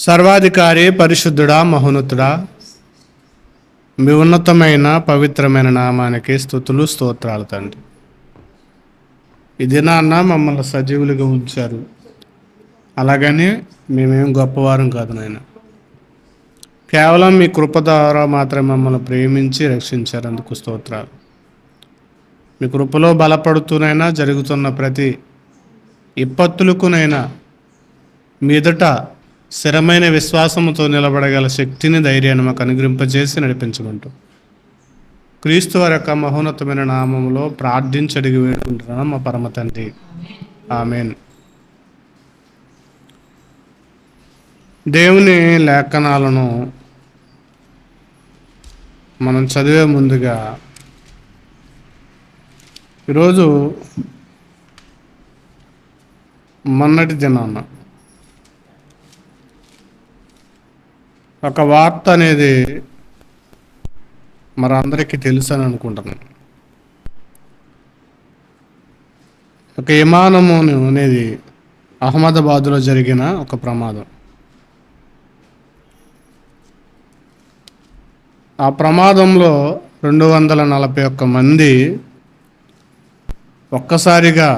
సర్వాధికారి పరిశుద్ధుడా మహోన్నతుడా, మీ ఉన్నతమైన పవిత్రమైన నామానికి స్తుతులు స్తోత్రాలు తండ్రి. ఈ దినాన్న మమ్మల్ని సజీవులుగా ఉంచారు. అలాగని మేమేం గొప్పవారం కాదు నాయన. కేవలం మీ కృప ద్వారా మాత్రమే మమ్మల్ని ప్రేమించి రక్షించారు. అందుకు స్తోత్రాలు. మీ కృపలో బలపడుతూనైనా జరుగుతున్న ప్రతి విపత్తులకునైనా మీదట స్థిరమైన విశ్వాసంతో నిలబడగల శక్తిని, ధైర్యాన్ని మాకు అనుగ్రహింపజేసి నడిపించుకుంటూ క్రీస్తు వారి యొక్క మహోన్నతమైన నామంలో ప్రార్థించి అడిగి వేడుకుంటున్నాం మా పరమ తండ్రి. ఆమేన్. దేవుని లేఖనాలను మనం చదివే ముందుగా ఈరోజు మొన్నటి దినాన ఒక వార్త అనేది మనందరికీ తెలుసు అని అనుకుంటున్నాను. ఒక విమానము అనేది అహ్మదాబాద్లో జరిగిన ఒక ప్రమాదం. ఆ ప్రమాదంలో 241 మంది ఒక్కసారిగా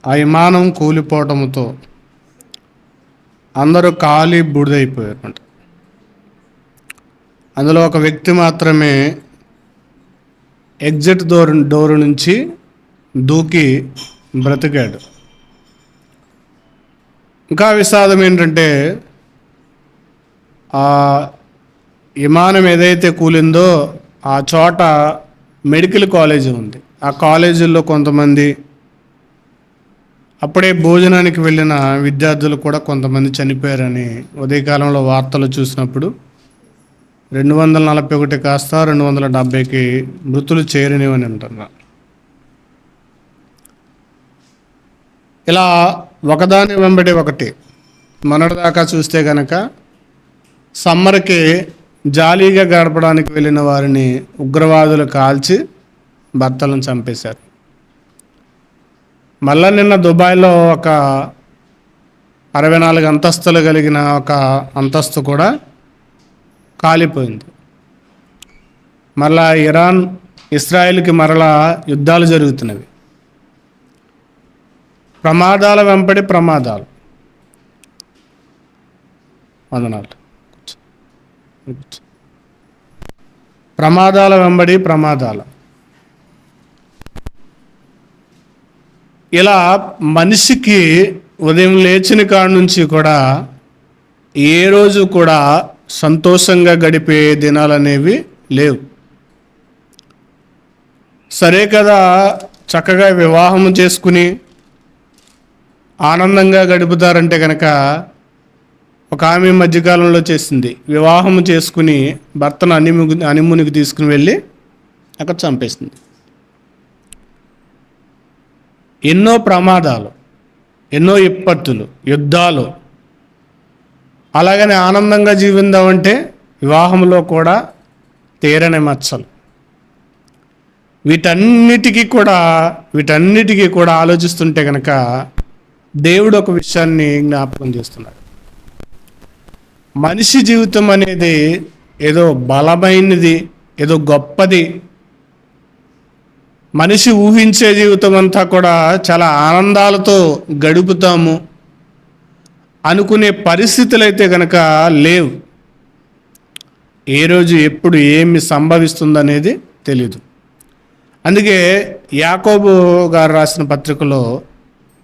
ఆ విమానం కూలిపోవడంతో అందరూ ఖాళీ బూడిదైపోయారు. అందులో ఒక వ్యక్తి మాత్రమే ఎగ్జిట్ డోర్ నుంచి దూకి బ్రతికాడు. ఇంకా విషాదం ఏంటంటే, ఆ విమానం ఏదైతే కూలిందో ఆ చోట మెడికల్ కాలేజీ ఉంది. ఆ కాలేజీల్లో కొంతమంది, అప్పుడే భోజనానికి వెళ్ళిన విద్యార్థులు కూడా కొంతమంది చనిపోయారని ఉదయకాలంలో వార్తలు చూసినప్పుడు 241 కాస్త 270కి మృతులు చేరినవని అంటున్నారు. ఇలా ఒకదాని వెంబడి ఒకటి మొన్నటిదాకా చూస్తే కనుక సమ్మర్కి జాలీగా గడపడానికి వెళ్ళిన వారిని ఉగ్రవాదులు కాల్చి భర్తలను చంపేశారు. మళ్ళా నిన్న దుబాయ్లో ఒక 64 అంతస్తులు కలిగిన ఒక అంతస్తు కూడా కాలిపోయింది. మళ్ళా ఇరాన్ ఇస్రాయిల్కి మరలా యుద్ధాలు జరుగుతున్నవి. ప్రమాదాల వెంబడి ప్రమాదాలు. వందనాలు. ప్రమాదాల వెంబడి ప్రమాదాలు. ఇలా మనిషికి ఉదయం లేచిన కాడ నుంచి కూడా ఏ రోజు కూడా సంతోషంగా గడిపే దినాలు అనేవి లేవు. సరే కదా, చక్కగా వివాహం చేసుకుని ఆనందంగా గడుపుతారంటే కనుక, ఒక ఆమె మధ్యకాలంలో చేసింది. వివాహం చేసుకుని భర్తను హనీమూన్కి తీసుకుని వెళ్ళి అక్కడ చంపేసింది. ఎన్నో ప్రమాదాలు, ఎన్నో విపత్తులు, యుద్ధాలు. అలాగనే ఆనందంగా జీవిద్దామంటే వివాహంలో కూడా తీరని మచ్చలు. వీటన్నిటికీ కూడా ఆలోచిస్తుంటే కనుక దేవుడు ఒక విషయాన్ని జ్ఞాపకం చేస్తున్నాడు. మనిషి జీవితం అనేది ఏదో బలమైనది, ఏదో గొప్పది, మనిషి ఊహించే జీవితం అంతా కూడా చాలా ఆనందాలతో గడుపుతాము అనుకునే పరిస్థితులు అయితే కనుక లేవు. ఏ రోజు ఎప్పుడు ఏమి సంభవిస్తుందనేది తెలీదు. అందుకే యాకోబు గారు రాసిన పత్రికలో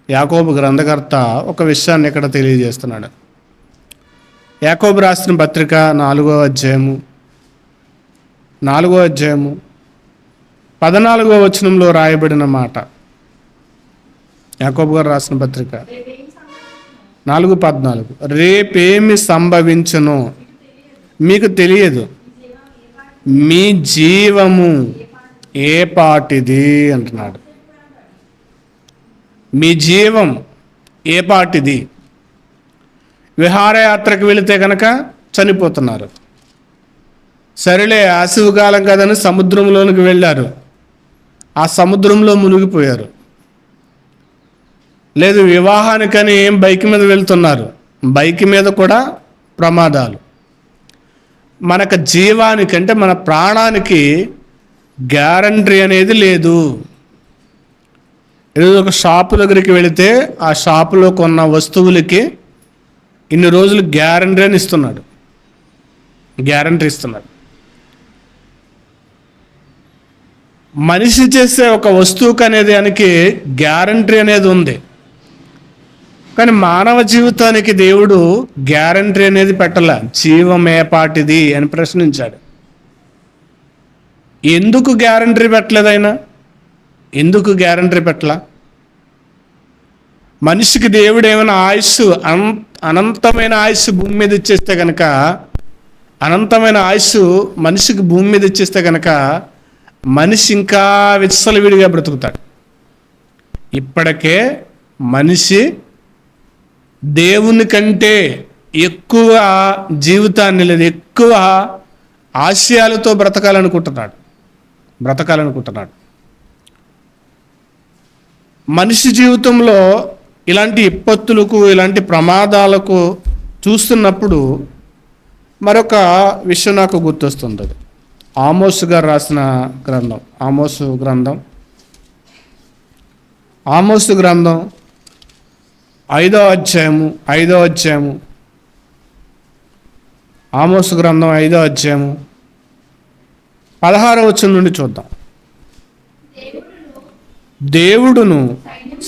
యాకోబు గ్రంథకర్త ఒక విషయాన్ని ఇక్కడ తెలియజేస్తున్నాడు. యాకోబు రాసిన పత్రిక 4వ అధ్యాయము 14వ వచనంలో రాయబడిన మాట. యాకోబు గారు రాసిన పత్రిక 4:14. రేపేమి సంభవించునో మీకు తెలియదు, మీ జీవము ఏ పాటిది అంటున్నాడు. మీ జీవం ఏ పాటిది. విహారయాత్రకు వెళితే కనుక చనిపోతున్నారు. సరేలే, ఆశువుకాలం కదని సముద్రంలోనికి వెళ్ళారు, ఆ సముద్రంలో మునిగిపోయారు. లేదు, వివాహానికని బైక్ మీద వెళ్తున్నారు, బైక్ మీద కూడా ప్రమాదాలు. మనకు జీవానికి అంటే మన ప్రాణానికి గ్యారంటీ అనేది లేదు. ఏదో ఒక షాపు దగ్గరికి వెళితే ఆ షాపులో కొన్న వస్తువులకి ఇన్ని రోజులు గ్యారంటీ అని ఇస్తున్నాడు, గ్యారంటీ ఇస్తున్నాడు. మనిషి చేసే ఒక వస్తువుకి అనేది దానికి గ్యారంటీ అనేది ఉంది. కానీ మానవ జీవితానికి దేవుడు గ్యారంటీ అనేది పెట్టలే. జీవమేపాటిది అని ప్రశ్నించాడు. ఎందుకు గ్యారంటీ పెట్టలేదు ఆయన? ఎందుకు గ్యారంటీ పెట్టలా? మనిషికి దేవుడు ఏమైనా ఆయుస్సు, అనంతమైన ఆయుస్సు భూమి మీద ఇచ్చేస్తే కనుక, అనంతమైన ఆయుస్సు మనిషికి భూమి మీద ఇచ్చేస్తే కనుక మనిషి ఇంకా విచ్చలవిడిగా బ్రతుకుతాడు. ఇప్పటికే మనిషి దేవుని కంటే ఎక్కువ జీవితాన్ని లేదు, ఎక్కువ ఆశయాలతో బ్రతకాలనుకుంటున్నాడు. మనిషి జీవితంలో ఇలాంటి విపత్తులకు, ఇలాంటి ప్రమాదాలకు చూస్తున్నప్పుడు మరొక విషయం నాకు గుర్తొస్తుంది. అది ఆమోసు గారు రాసిన గ్రంథం, ఆమోసు గ్రంథం 5వ అధ్యాయము ఆమోసు గ్రంథం 5వ అధ్యాయము 16వ వచనం నుండి చూద్దాం. దేవుడును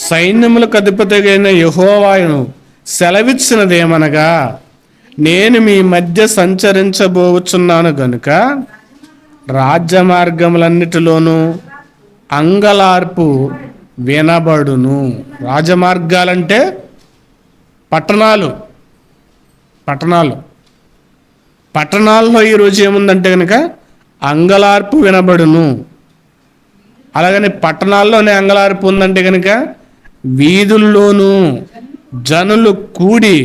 సైన్యములకు అధిపతిగైన యెహోవాను సెలవిచ్చినదేమనగా, నేను మీ మధ్య సంచరించబోచున్నాను గనుక రాజ్య మార్గములన్నిటిలోనూ అంగలార్పు వినబడును. రాజమార్గాలంటే పట్టణాల్లో ఈరోజు ఏముందంటే కనుక అంగలార్పు వినబడును. అలాగని పట్టణాల్లోనే అంగలార్పు ఉందంటే కనుక వీధుల్లోనూ జనులు కూడి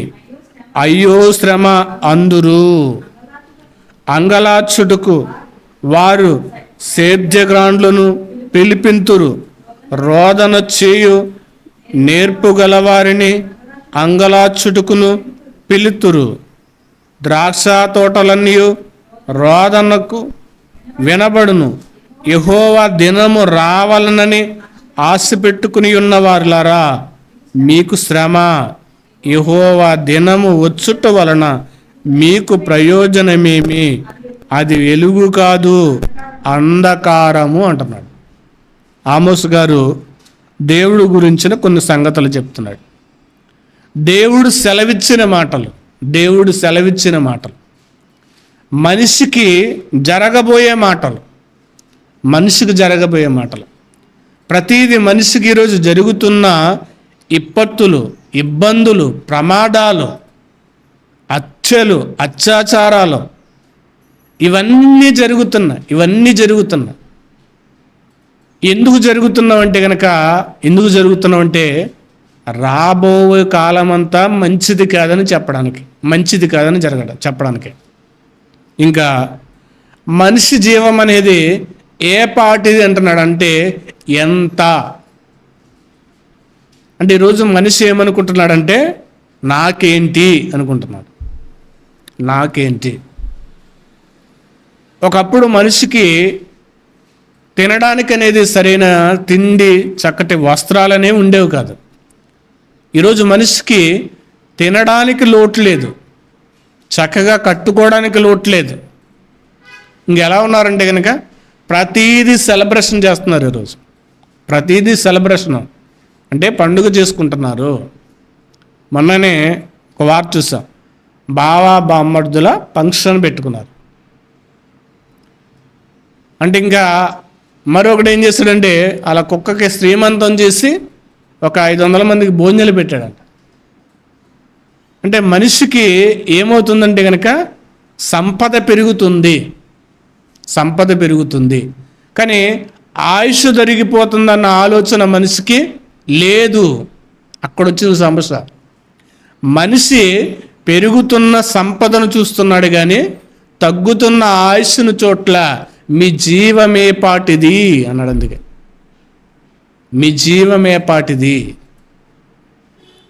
అయ్యో శ్రమ అందురు. అంగలార్చుటకు వారు సేద్యగ్రాండ్లను పిలిపింతురు. రోదన చేయు నేర్పుగలవారిని అంగలార్చుటకును పిలుతురు. ద్రాక్ష తోటలన్నీ రోదనకు వినబడును. యెహోవా దినము రావాలనని ఆశ పెట్టుకుని ఉన్నవారులారా, మీకు శ్రమ. యెహోవా దినము వచ్చుట వలన మీకు ప్రయోజనమేమి? అది వెలుగు కాదు, అంధకారము అంటున్నాడు. ఆమోసు గారు దేవుడు గురించిన కొన్ని సంగతులు చెప్తున్నాడు. దేవుడు సెలవిచ్చిన మాటలు, మనిషికి జరగబోయే మాటలు, ప్రతీది మనిషికి ఈరోజు జరుగుతున్న విపత్తులు, ఇబ్బందులు, ప్రమాదాలు, హత్యలు, అత్యాచారాలు ఇవన్నీ జరుగుతున్నాయి. ఎందుకు జరుగుతున్నామంటే రాబోయే కాలం అంతా మంచిది కాదని చెప్పడానికి. ఇంకా మనిషి జీవం అనేది ఏ పాటిది అంటున్నాడు అంటే ఎంత అంటే ఈరోజు మనిషి ఏమనుకుంటున్నాడంటే నాకేంటి అనుకుంటున్నాడు. ఒకప్పుడు మనిషికి తినడానికి అనేది సరైన తిండి, చక్కటి వస్త్రాలనే ఉండేవి కాదు. ఈరోజు మనిషికి తినడానికి లోటు లేదు, చక్కగా కట్టుకోవడానికి లోటు లేదు. ఇంకెలా ఉన్నారంటే కనుక ప్రతీదీ సెలబ్రేషన్ చేస్తున్నారు. ఈరోజు ప్రతీదీ సెలబ్రేషన్ అంటే పండుగ చేసుకుంటున్నారు. మొన్ననే ఒక వార్త చూసాం, బావా బామ్మర్దుల ఫంక్షన్ పెట్టుకున్నారు. అంటే ఇంకా మరొకటి ఏం చేస్తాడంటే అలా కుక్కకి శ్రీమంతం చేసి ఒక 500 మందికి భోజనాలు పెట్టాడంట. అంటే మనిషికి ఏమవుతుందంటే కనుక సంపద పెరుగుతుంది, కానీ ఆయుష్ తరిగిపోతుందన్న ఆలోచన మనిషికి లేదు. అక్కడ వచ్చిన సమస్య. మనిషి పెరుగుతున్న సంపదను చూస్తున్నాడు కానీ తగ్గుతున్న ఆయుష్ను చోట్ల మీ జీవమే పాటిది అన్నాడు. అందుకే మీ జీవమే పాటిది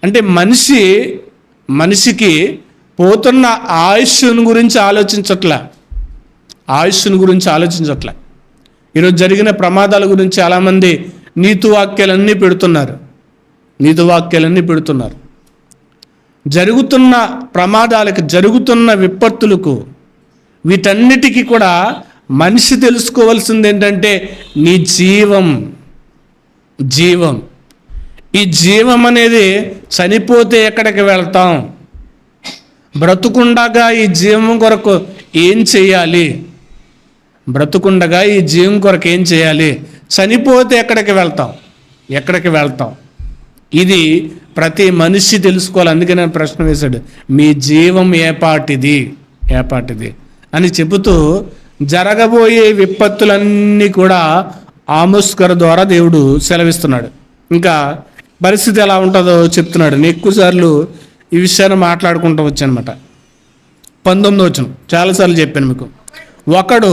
అంటే మనిషికి పోతున్న ఆయుష్ను గురించి ఆలోచించట్లే. ఈరోజు జరిగిన ప్రమాదాల గురించి చాలామంది నీతివాక్యాలన్నీ పెడుతున్నారు. జరుగుతున్న ప్రమాదాలకు, జరుగుతున్న విపత్తులకు, వీటన్నిటికీ కూడా మనిషి తెలుసుకోవాల్సింది ఏంటంటే నీ జీవం. ఈ జీవం అనేది చనిపోతే ఎక్కడికి వెళ్తాం? బ్రతుకుండగా ఈ జీవం కొరకు ఏం చేయాలి? చనిపోతే ఎక్కడికి వెళ్తాం? ఇది ప్రతి మనిషి తెలుసుకోవాలి. అందుకే నేను ప్రశ్న వేశాడు, మీ జీవం ఏపాటిది అని చెబుతూ జరగబోయే విపత్తులన్నీ కూడా ఆమోస్ గారి ద్వారా దేవుడు సెలవిస్తున్నాడు. ఇంకా పరిస్థితి ఎలా ఉంటుందో చెప్తున్నాడు. నేను ఎక్కువసార్లు ఈ విషయాన్ని మాట్లాడుకుంటూ వచ్చానమాట. 19వ వచనం చాలాసార్లు చెప్పాను మీకు. ఒకడు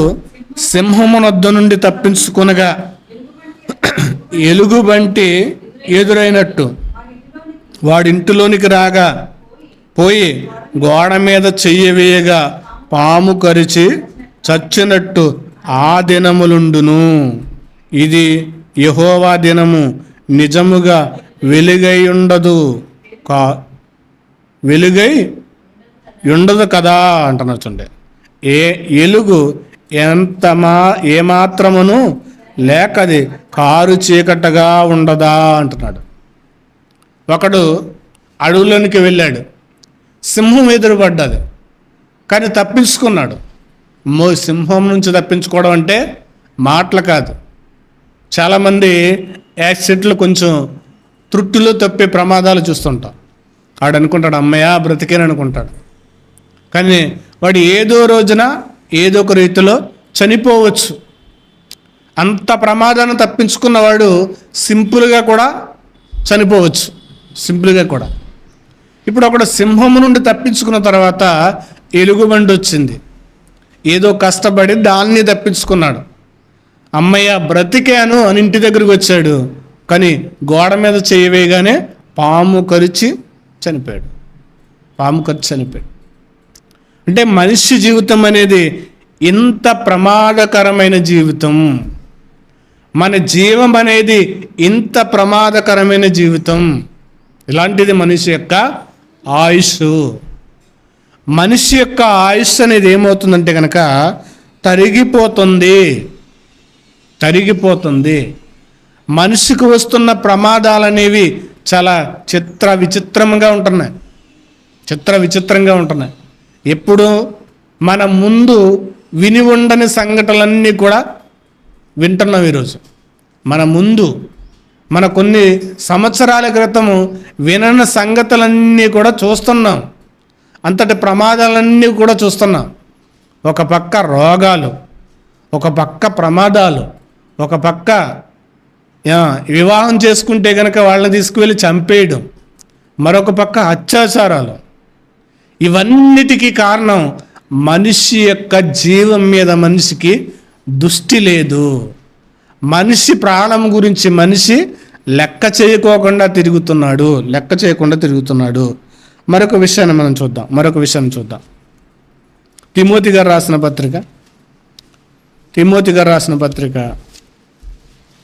సింహమునొద్ద నుండి తప్పించుకొనగా ఎలుగుబంటి ఎదురైనట్టు వాడింటిలోనికి రాగా పోయి గోడ మీద చెయ్యి వేయగా పాము కరిచి చచ్చినట్టు ఆ దినములుండును. ఇది యెహోవా దినము, నిజముగా వెలుగై ఉండదు కదా అంటున్నారు. చూడండి, ఎలుగు ఏమాత్రమును లేకది కారు చీకటగా ఉండదా అంటున్నాడు. ఒకడు అడవులోనికి వెళ్ళాడు, సింహం ఎదురుపడ్డది, కానీ తప్పించుకున్నాడు. సింహం నుంచి తప్పించుకోవడం అంటే మాటలు కాదు. చాలామంది యాక్సిడెంట్లు కొంచెం త్రుట్టులో తప్పే ప్రమాదాలు చూస్తుంటాం. వాడు అనుకుంటాడు అమ్మయ్య బ్రతికేననుకుంటాడు, కానీ వాడు ఏదో రోజున ఏదో ఒక రీతిలో చనిపోవచ్చు. అంత ప్రమాదాన్ని తప్పించుకున్నవాడు సింపుల్గా కూడా చనిపోవచ్చు. ఇప్పుడు ఒకడు సింహము నుండి తప్పించుకున్న తర్వాత ఎలుగుబంటి వచ్చింది, ఏదో కష్టపడి దాన్ని తప్పించుకున్నాడు. అమ్మయ్య బ్రతికాను అని ఇంటి దగ్గరికి వచ్చాడు, కానీ గోడ మీద చేయి వేయగానే పాము కరిచి చనిపోయాడు. అంటే మనిషి జీవితం అనేది ఇంత ప్రమాదకరమైన జీవితం. మన జీవం అనేది ఇంత ప్రమాదకరమైన జీవితం. ఇలాంటిది మనిషి యొక్క ఆయుష్. మనిషి యొక్క ఆయుష్ అనేది ఏమవుతుందంటే కనుక తరిగిపోతుంది. మనిషికి వస్తున్న ప్రమాదాలు అనేవి చాలా విచిత్రంగా ఉంటున్నాయి. ఎప్పుడు మన ముందు విని ఉండని సంఘటనలన్నీ కూడా వింటున్నాం. ఈరోజు మన కొన్ని సంవత్సరాల క్రితము వినని సంగతులన్నీ కూడా చూస్తున్నాం. అంతటి ప్రమాదాలన్నీ కూడా చూస్తున్నాం. ఒక పక్క రోగాలు, ఒక పక్క ప్రమాదాలు, ఒక పక్క వివాహం చేసుకుంటే కనుక వాళ్ళని తీసుకువెళ్ళి చంపేయడం, మరొక పక్క అత్యాచారాలు. ఇవన్నిటికీ కారణం మనిషి యొక్క జీవం మీద మనిషికి దృష్టి లేదు. మనిషి ప్రాణం గురించి మనిషి లెక్క చేయకుండా తిరుగుతున్నాడు. మరొక విషయాన్ని చూద్దాం. తిమోతి గారు రాసిన పత్రిక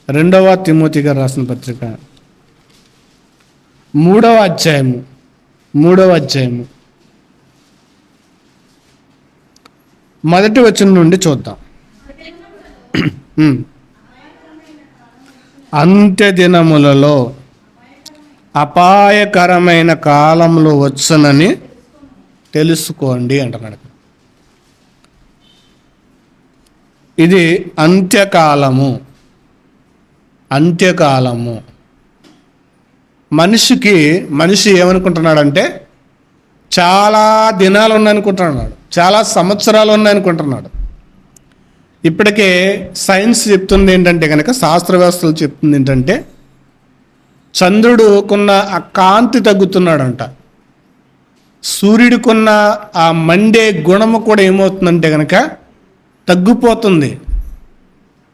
2వ తిమోతి గారు రాసిన పత్రిక 3వ అధ్యాయము 1వ వచనం నుండి చూద్దాం. అంత్య దినములలో అపాయకరమైన కాలంలో వచ్చునని తెలుసుకోండి అంటున్నాడు. ఇది అంత్యకాలము. మనిషి ఏమనుకుంటున్నాడంటే చాలా దినాలు ఉన్నాయనుకుంటున్నాడు, చాలా సంవత్సరాలు ఉన్నాయనుకుంటున్నాడు. ఇప్పటికే సైన్స్ చెప్తుంది ఏంటంటే కనుక, శాస్త్ర వ్యవస్థలు చెప్తుంది ఏంటంటే, చంద్రుడుకున్న ఆ కాంతి తగ్గుతున్నాడంట. సూర్యుడికున్న ఆ మండే గుణము కూడా ఏమవుతుందంటే కనుక తగ్గిపోతుంది.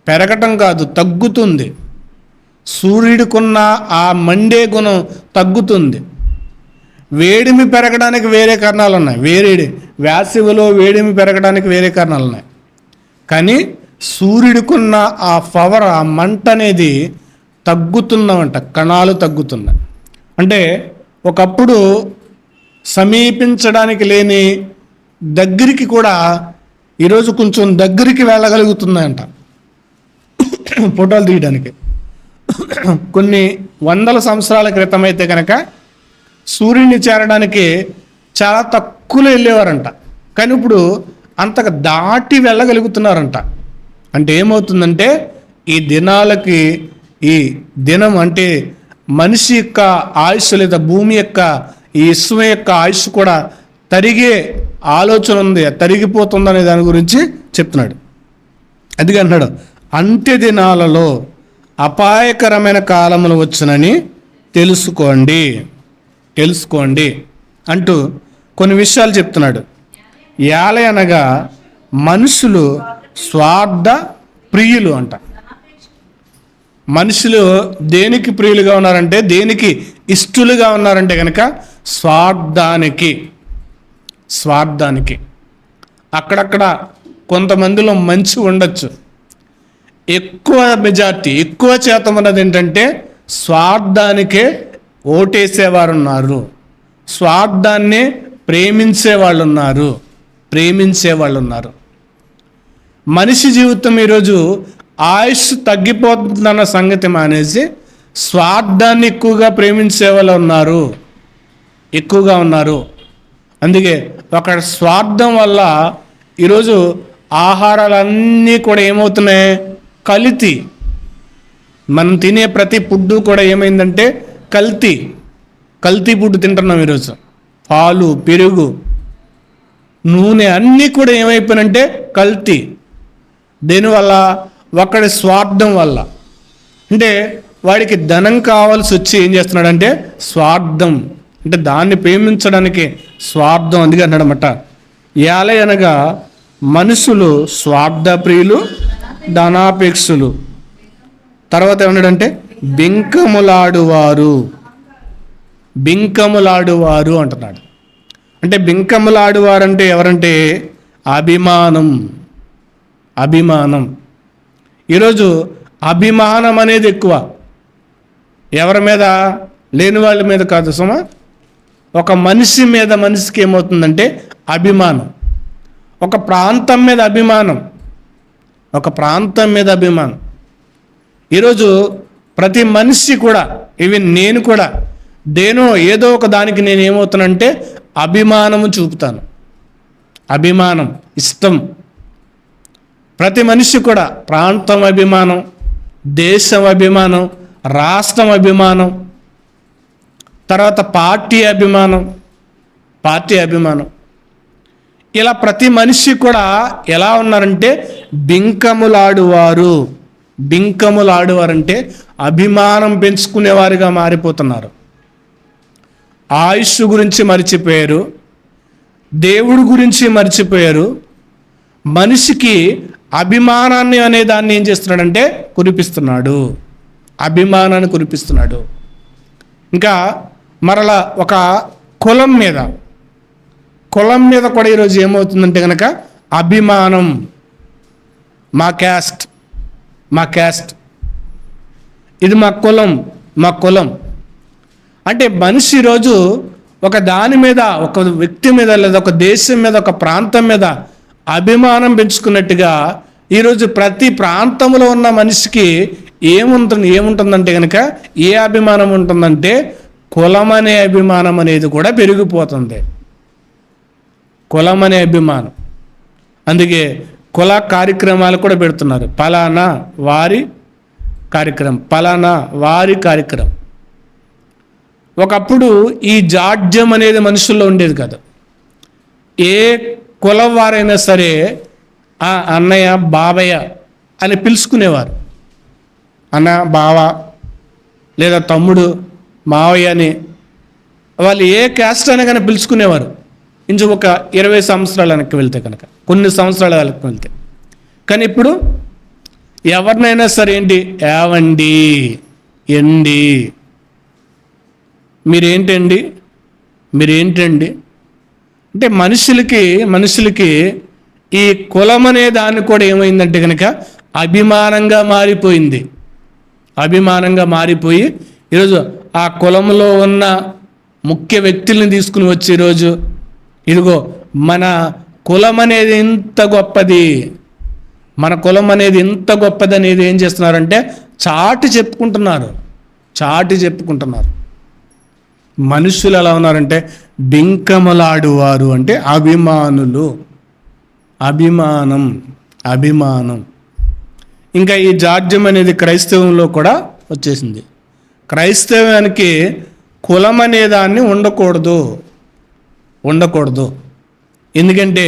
పెరగటం కాదు, తగ్గుతుంది. సూర్యుడికున్న ఆ మండే గుణం తగ్గుతుంది. వేడిమి పెరగడానికి వేరే కారణాలు ఉన్నాయి, వేసవిలో వేడిమి పెరగడానికి వేరే కారణాలు ఉన్నాయి. కానీ సూర్యుడికున్న ఆ పవర్, ఆ మంట అనేది తగ్గుతుందంట, కణాలు తగ్గుతున్నాయి. అంటే ఒకప్పుడు సమీపించడానికి లేని దగ్గరికి కూడా ఈరోజు కొంచెం దగ్గరికి వెళ్ళగలుగుతున్నాయంట ఫోటోలు తీయడానికి. కొన్ని వందల సంవత్సరాల క్రితం అయితే కనుక సూర్యుడిని చేరడానికి చాలా తక్కువలో వెళ్ళేవారంట. కానీ ఇప్పుడు అంతగా దాటి వెళ్ళగలుగుతున్నారంట. అంటే ఏమవుతుందంటే ఈ దినాలకి, ఈ దినం అంటే మనిషి యొక్క ఆయుష్ లేదా భూమి యొక్క, ఈ విశ్వం యొక్క ఆయుష్ కూడా తరిగే ఆలోచన ఉంది, తరిగిపోతుంది అనే దాని గురించి చెప్తున్నాడు. అందుకే అంటున్నాడు, అంత్య దినాలలో అపాయకరమైన కాలములు వచ్చునని తెలుసుకోండి అంటూ కొన్ని విషయాలు చెప్తున్నాడు. అనగా మనుషులు స్వార్థ ప్రియులు అంట. మనుషులు దేనికి ప్రియులుగా ఉన్నారంటే, దేనికి ఇష్టలుగా ఉన్నారంటే కనుక స్వార్థానికి. అక్కడక్కడ కొంతమందిలో మంచి ఉండొచ్చు, ఎక్కువ మెజార్టీ, ఎక్కువ శాతం ఉన్నది ఏంటంటే స్వార్థానికే ఓటేసేవారు ఉన్నారు, స్వార్థాన్నే ప్రేమించే వాళ్ళు ఉన్నారు. మనిషి జీవితం ఈరోజు ఆయుష్ తగ్గిపోతుందన్న సంగతి మానేసి స్వార్థాన్ని ఎక్కువగా ప్రేమించే వాళ్ళు ఎక్కువగా ఉన్నారు. అందుకే ఒక స్వార్థం వల్ల ఈరోజు ఆహారాలన్నీ కూడా ఏమవుతున్నాయి, కల్తీ. మనం తినే ప్రతి ఫుడ్ కూడా ఏమైందంటే కల్తీ ఫుడ్ తింటున్నాం ఈరోజు. పాలు, పెరుగు, నూనె అన్నీ కూడా ఏమైపోయినంటే కల్తీ. దేనివల్ల? ఒకడి స్వార్థం వల్ల. అంటే వాడికి ధనం కావాల్సి వచ్చి ఏం చేస్తున్నాడంటే స్వార్థం, అంటే దాన్ని ప్రేమించడానికి స్వార్థం. అందుకే అన్నాడన్నమాట, అనగా మనుషులు స్వార్థప్రియులు, ధనాపేక్షులు. తర్వాత ఏమన్నాడంటే బింకములాడువారు అంటున్నాడు. అంటే బింకములాడువారు అంటే ఎవరంటే అభిమానం. ఈరోజు అభిమానం అనేది ఎక్కువ. ఎవరి మీద? లేని వాళ్ళ మీద కాదు సుమా, ఒక మనిషి మీద మనిషికి ఏమవుతుందంటే అభిమానం. ఒక ప్రాంతం మీద అభిమానం. ఈరోజు ప్రతి మనిషి కూడా, ఈవెన్ నేను కూడా ఏదో ఒక దానికి నేను ఏమవుతానంటే అభిమానము చూపుతాను. అభిమానం, ఇష్టం. ప్రతి మనిషి కూడా ప్రాంతం అభిమానం, దేశం అభిమానం, రాష్ట్రం అభిమానం, తర్వాత పార్టీ అభిమానం. ఇలా ప్రతి మనిషి కూడా ఎలా ఉన్నారంటే బింకములాడువారు అంటే అభిమానం పెంచుకునేవారుగా మారిపోతున్నారు. ఆయుష్ గురించి మర్చిపోయారు, దేవుడి గురించి మర్చిపోయారు. మనిషికి అభిమానాన్ని అనే దాన్ని ఏం చేస్తున్నాడంటే అభిమానాన్ని కురిపిస్తున్నాడు. ఇంకా మరలా ఒక కులం మీద కూడా ఈరోజు ఏమవుతుందంటే కనుక అభిమానం. మా క్యాస్ట్, ఇది మా కులం. అంటే మనిషి ఈరోజు ఒక దాని మీద, ఒక వ్యక్తి మీద, లేదా ఒక దేశం మీద, ఒక ప్రాంతం మీద అభిమానం పెంచుకున్నట్టుగా ఈరోజు ప్రతి ప్రాంతంలో ఉన్న మనిషికి ఏముంటుందంటే కనుక ఏ అభిమానం ఉంటుందంటే కులం అనే అభిమానం అనేది కూడా పెరిగిపోతుంది. కులం అనే అభిమానం. అందుకే కుల కార్యక్రమాలు కూడా పెడుతున్నారు. ఫలానా వారి కార్యక్రమం. ఒకప్పుడు ఈ జాడ్యం అనేది మనుషుల్లో ఉండేది కాదు. ఏ కులం వారైనా సరే అన్నయ్య, బాబయ్య అని పిలుచుకునేవారు. అన్న, బావ, లేదా తమ్ముడు, మావయ్య అని వాళ్ళు ఏ క్యాస్ట్ అయినా కానీ పిలుచుకునేవారు. ఒక 20 సంవత్సరాలు వెనక్కి వెళ్తే కనుక, కొన్ని సంవత్సరాలు వెనక్కి వెళ్తే. కానీ ఇప్పుడు ఎవరినైనా సరే ఏవండి, ఎండి, మీరేంటండి, మీరేంటండి అంటే మనుషులకి ఈ కులం అనే దాన్ని కూడా ఏమైందంటే కనుక అభిమానంగా మారిపోయి ఈరోజు ఆ కులంలో ఉన్న ముఖ్య వ్యక్తుల్ని తీసుకుని వచ్చి ఈరోజు ఇదిగో మన కులం అనేది ఇంత గొప్పది, మన కులం అనేది ఇంత గొప్పది అనేది ఏం చేస్తున్నారంటే చాటి చెప్పుకుంటున్నారు. మనుషులు ఎలా ఉన్నారంటే బింకములాడువారు, అంటే అభిమానం. ఇంకా ఈ జాడ్యం అనేది క్రైస్తవంలో కూడా వచ్చేసింది. క్రైస్తవానికి కులం అనే దాన్ని ఉండకూడదు. ఎందుకంటే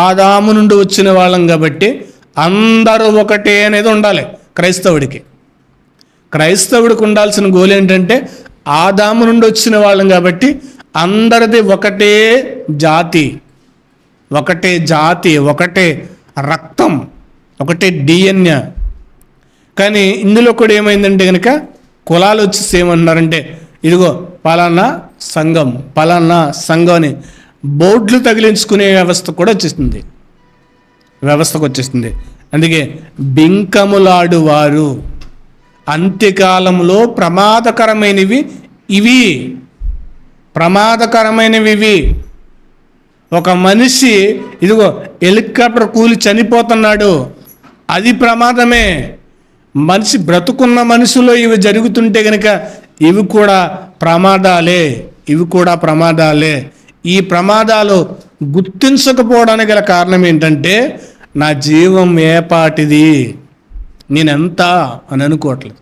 ఆదాము నుండి వచ్చిన వాళ్ళం కాబట్టి అందరూ ఒకటే అనేది ఉండాలి. క్రైస్తవుడికి ఉండాల్సిన గోల్ ఏంటంటే ఆదాము నుండి వచ్చిన వాళ్ళం కాబట్టి అందరిది ఒకటే జాతి, ఒకటే రక్తం, ఒకటే డిఎన్ఏ. కానీ ఇందులో కూడా ఏమైందంటే కనుక కులాలు వచ్చేసి ఏమన్నారంటే ఇదిగో పలానా సంఘం అని బోర్డులు తగిలించుకునే వ్యవస్థకు వచ్చేస్తుంది. అందుకే బింకములాడువారు, అంత్యకాలంలో ప్రమాదకరమైనవి ఇవి. ఒక మనిషి ఇదిగో హెలికాప్టర్ కూలి చనిపోతున్నాడు, అది ప్రమాదమే. మనిషి బ్రతుకున్న మనుషులో ఇవి జరుగుతుంటే కనుక ఇవి కూడా ప్రమాదాలే. ఈ ప్రమాదాలు గుర్తించకపోవడానికి గల కారణం ఏంటంటే నా జీవం ఏపాటిది, నేనెంత అని అనుకోవట్లేదు.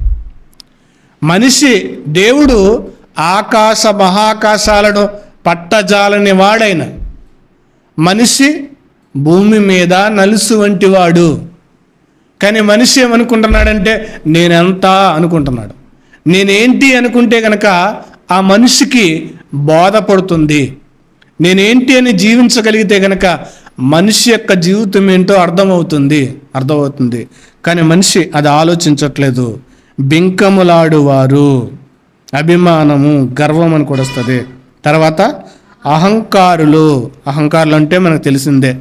దేవుడు ఆకాశ మహాకాశాలను పట్టజాలని వాడైన మనిషి భూమి మీద నలుసు వంటి వాడు. కానీ మనిషి ఏమనుకుంటున్నాడంటే నేనెంత అనుకుంటున్నాడు. నేనేంటి అనుకుంటే కనుక ఆ మనిషికి బోధపడుతుంది. నేనేంటి అని జీవించగలిగితే కనుక మనిషి యొక్క జీవితం ఏంటో అర్థమవుతుంది. కానీ మనిషి అది ఆలోచించట్లేదు. బింకములాడువారు, అభిమానము, గర్వం అని కూడా వస్తుంది. తర్వాత అహంకారులు అంటే మనకు తెలిసిందే.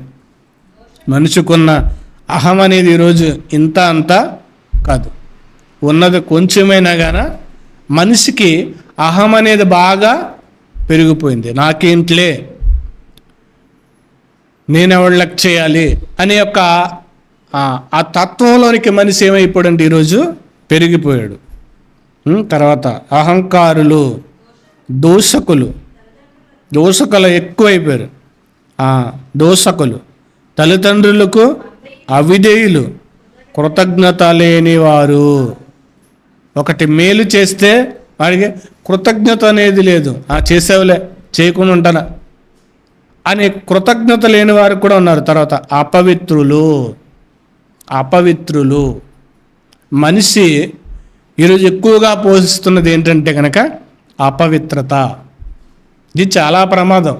మనిషికున్న అహం అనేది ఈరోజు ఇంత అంతా కాదు, ఉన్నది కొంచెమైనా గాన మనిషికి అహం అనేది బాగా పెరిగిపోయింది. నాకేంట్లే, నేనెవళ్ళకి చేయాలి అనే యొక్క ఆ తత్వంలోనికి మనిషి ఏమైపోయాడంటే ఈరోజు పెరిగిపోయాడు. తర్వాత అహంకారులు, దోషకులు ఎక్కువైపోయారు. దోషకులు, తల్లిదండ్రులకు అవిధేయులు, కృతజ్ఞత లేని వారు. ఒకటి మేలు చేస్తే వాడికి కృతజ్ఞత అనేది లేదు. చేసేవలే, చేయకుండా ఉంటానా అని కృతజ్ఞత లేని వారు కూడా ఉన్నారు. తర్వాత అపవిత్రులు. మనిషి ఈరోజు ఎక్కువగా పోషిస్తున్నది ఏంటంటే కనుక అపవిత్రత. ఇది చాలా ప్రమాదం.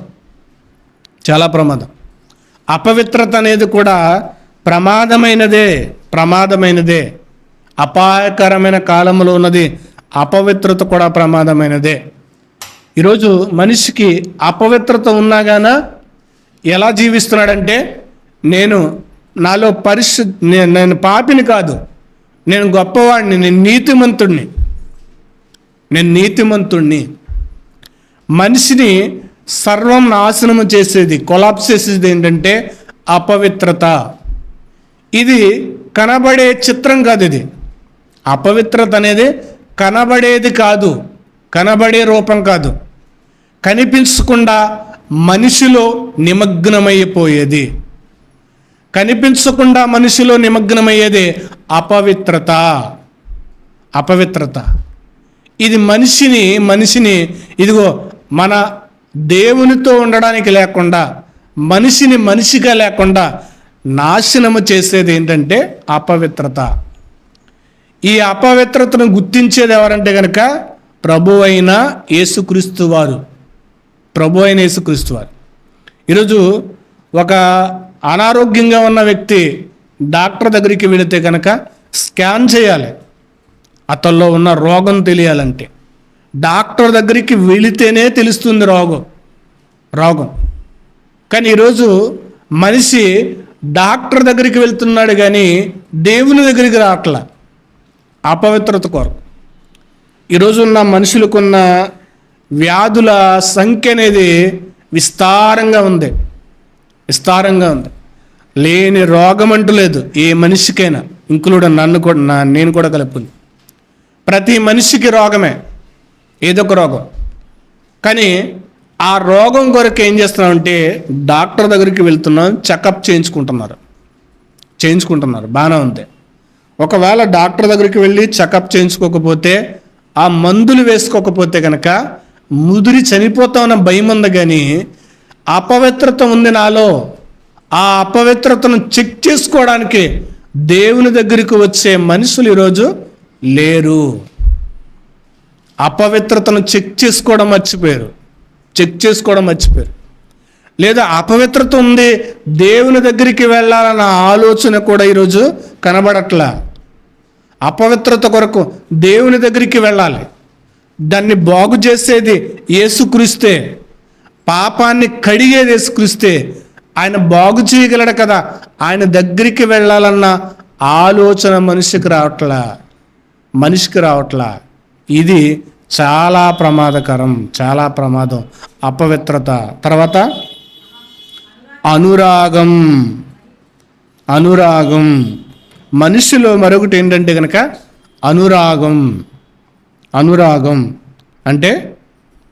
అపవిత్రత అనేది కూడా ప్రమాదమైనదే. అపాయకరమైన కాలంలో ఉన్నది అపవిత్రత కూడా ప్రమాదమైనదే. ఈరోజు మనిషికి అపవిత్రత ఉన్నాగాన ఎలా జీవిస్తున్నాడంటే నాలో నేను పాపిని కాదు, నేను గొప్పవాడిని, నేను నీతిమంతుణ్ణి. మనిషిని సర్వం నాశనము చేసేది, కొలాప్స్ చేసేది ఏంటంటే అపవిత్రత. ఇది కనబడే చిత్రం కాదు. ఇది అపవిత్రత అనేది కనబడేది కాదు, కనబడే రూపం కాదు. కనిపించకుండా మనిషిలో నిమగ్నమైపోయేది, అపవిత్రత. ఇది మనిషిని ఇదిగో మన దేవునితో ఉండడానికి లేకుండా, మనిషిగా లేకుండా నాశనము చేసేది ఏంటంటే అపవిత్రత. ఈ అపవిత్రతను గుర్తించేది ఎవరంటే కనుక ప్రభు అయిన యేసుక్రీస్తు వారు. ఈరోజు ఒక అనారోగ్యంగా ఉన్న వ్యక్తి డాక్టర్ దగ్గరికి వెళితే కనుక స్కాన్ చేయాలి. అతల్లో ఉన్న రోగం తెలియాలంటే డాక్టర్ దగ్గరికి వెళితేనే తెలుస్తుంది రోగం. రోగం. కానీ ఈరోజు మనిషి డాక్టర్ దగ్గరికి వెళ్తున్నాడు కానీ దేవుని దగ్గరికి రావట్లా, అపవిత్రత కొరకు. ఈరోజున్న మనుషులకున్న వ్యాధుల సంఖ్య అనేది విస్తారంగా ఉంది. లేని రోగం అంటూ లేదు ఏ మనిషికైనా, ఇంక్లూడ్ నేను కూడా కలుపుకుంది. ప్రతి మనిషికి రోగమే, ఏదో ఒక రోగం. కానీ ఆ రోగం కొరకు ఏం చేస్తున్నామంటే డాక్టర్ దగ్గరికి వెళ్తున్నాం, చెకప్ చేయించుకుంటున్నారు, బాగానే ఉంది. ఒకవేళ డాక్టర్ దగ్గరికి వెళ్ళి చెకప్ చేయించుకోకపోతే, ఆ మందులు వేసుకోకపోతే కనుక ముదిరి చనిపోతామన్న భయం ఉంది. కానీ అపవిత్రత ఉంది నాలో, ఆ అపవిత్రతను చెక్ చేసుకోవడానికి దేవుని దగ్గరికి వచ్చే మనుషులు ఈరోజు లేరు. అపవిత్రతను చెక్ చేసుకోవడం మర్చిపోయారు. లేదా అపవిత్రత ఉంది, దేవుని దగ్గరికి వెళ్ళాలన్న ఆలోచన కూడా ఈరోజు కనబడట్లా. అపవిత్రత కొరకు దేవుని దగ్గరికి వెళ్ళాలి, దాన్ని బాగు చేసేది యేసుక్రీస్తే, పాపాన్ని కడిగేది యేసుక్రీస్తే. ఆయన బాగు చేయగలడు కదా, ఆయన దగ్గరికి వెళ్ళాలన్న ఆలోచన మనిషికి రావట్లా. ఇది చాలా ప్రమాదకరం, చాలా ప్రమాదం. అపవిత్రత. తర్వాత అనురాగం. మనిషిలో మరొకటి ఏంటంటే కనుక అనురాగం అంటే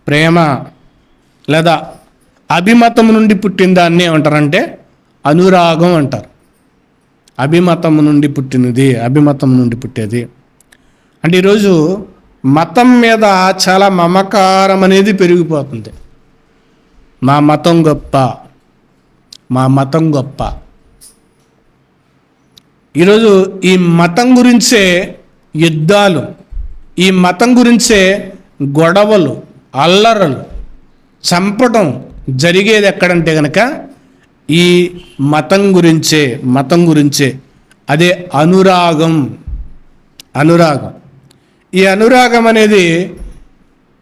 ప్రేమ లేదా అభిమతం నుండి పుట్టిన దాన్ని ఏమంటారంటే అనురాగం అంటారు. అభిమతం నుండి పుట్టేది. అంటే ఈరోజు మతం మీద చాలా మమకారం అనేది పెరిగిపోతుంది. మా మతం గొప్ప. ఈరోజు ఈ మతం గురించే యుద్ధాలు, ఈ మతం గురించే గొడవలు, అల్లరలు, చంపడం జరిగేది ఎక్కడంటే కనుక ఈ మతం గురించే. అదే అనురాగం. ఈ అనురాగం అనేది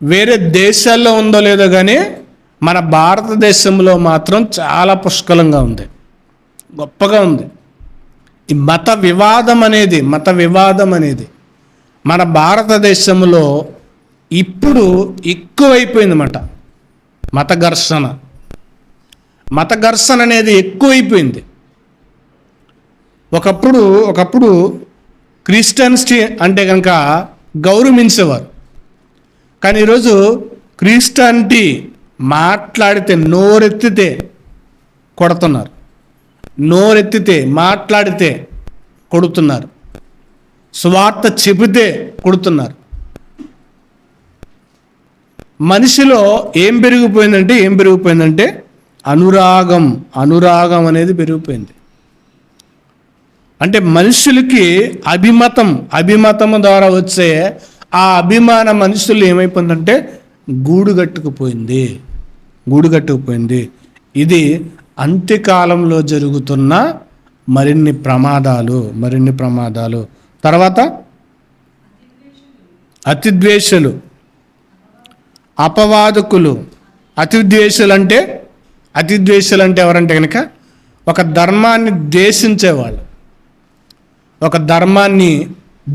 వేరే దేశాల్లో ఉందో లేదో కానీ మన భారతదేశంలో మాత్రం చాలా పుష్కలంగా ఉంది, గొప్పగా ఉంది. ఈ మత వివాదం అనేది మన భారతదేశంలో ఇప్పుడు ఎక్కువైపోయిందన్నమాట. మత ఘర్షణ అనేది ఎక్కువైపోయింది. ఒకప్పుడు క్రిస్టియన్స్టీ అంటే కనుక గౌరవించేవారు. కానీ ఈరోజు క్రిస్టియానిటీ మాట్లాడితే, నోరెత్తితే కొడుతున్నారు, మాట్లాడితే కొడుతున్నారు, సువార్త చెబితే కొడుతున్నారు. మనిషిలో ఏం పెరిగిపోయిందంటే అనురాగం అనేది పెరిగిపోయింది. అంటే మనుషులకి అభిమతం ద్వారా వచ్చే ఆ అభిమాన మనుషులు ఏమైపోయిందంటే గూడు కట్టుకుపోయింది. ఇది అంత్యకాలంలో జరుగుతున్న మరిన్ని ప్రమాదాలు. తర్వాత అతిద్వేషులు, అపవాదకులు. అతిద్వేషులు అంటే ఎవరంటే కనుక ఒక ధర్మాన్ని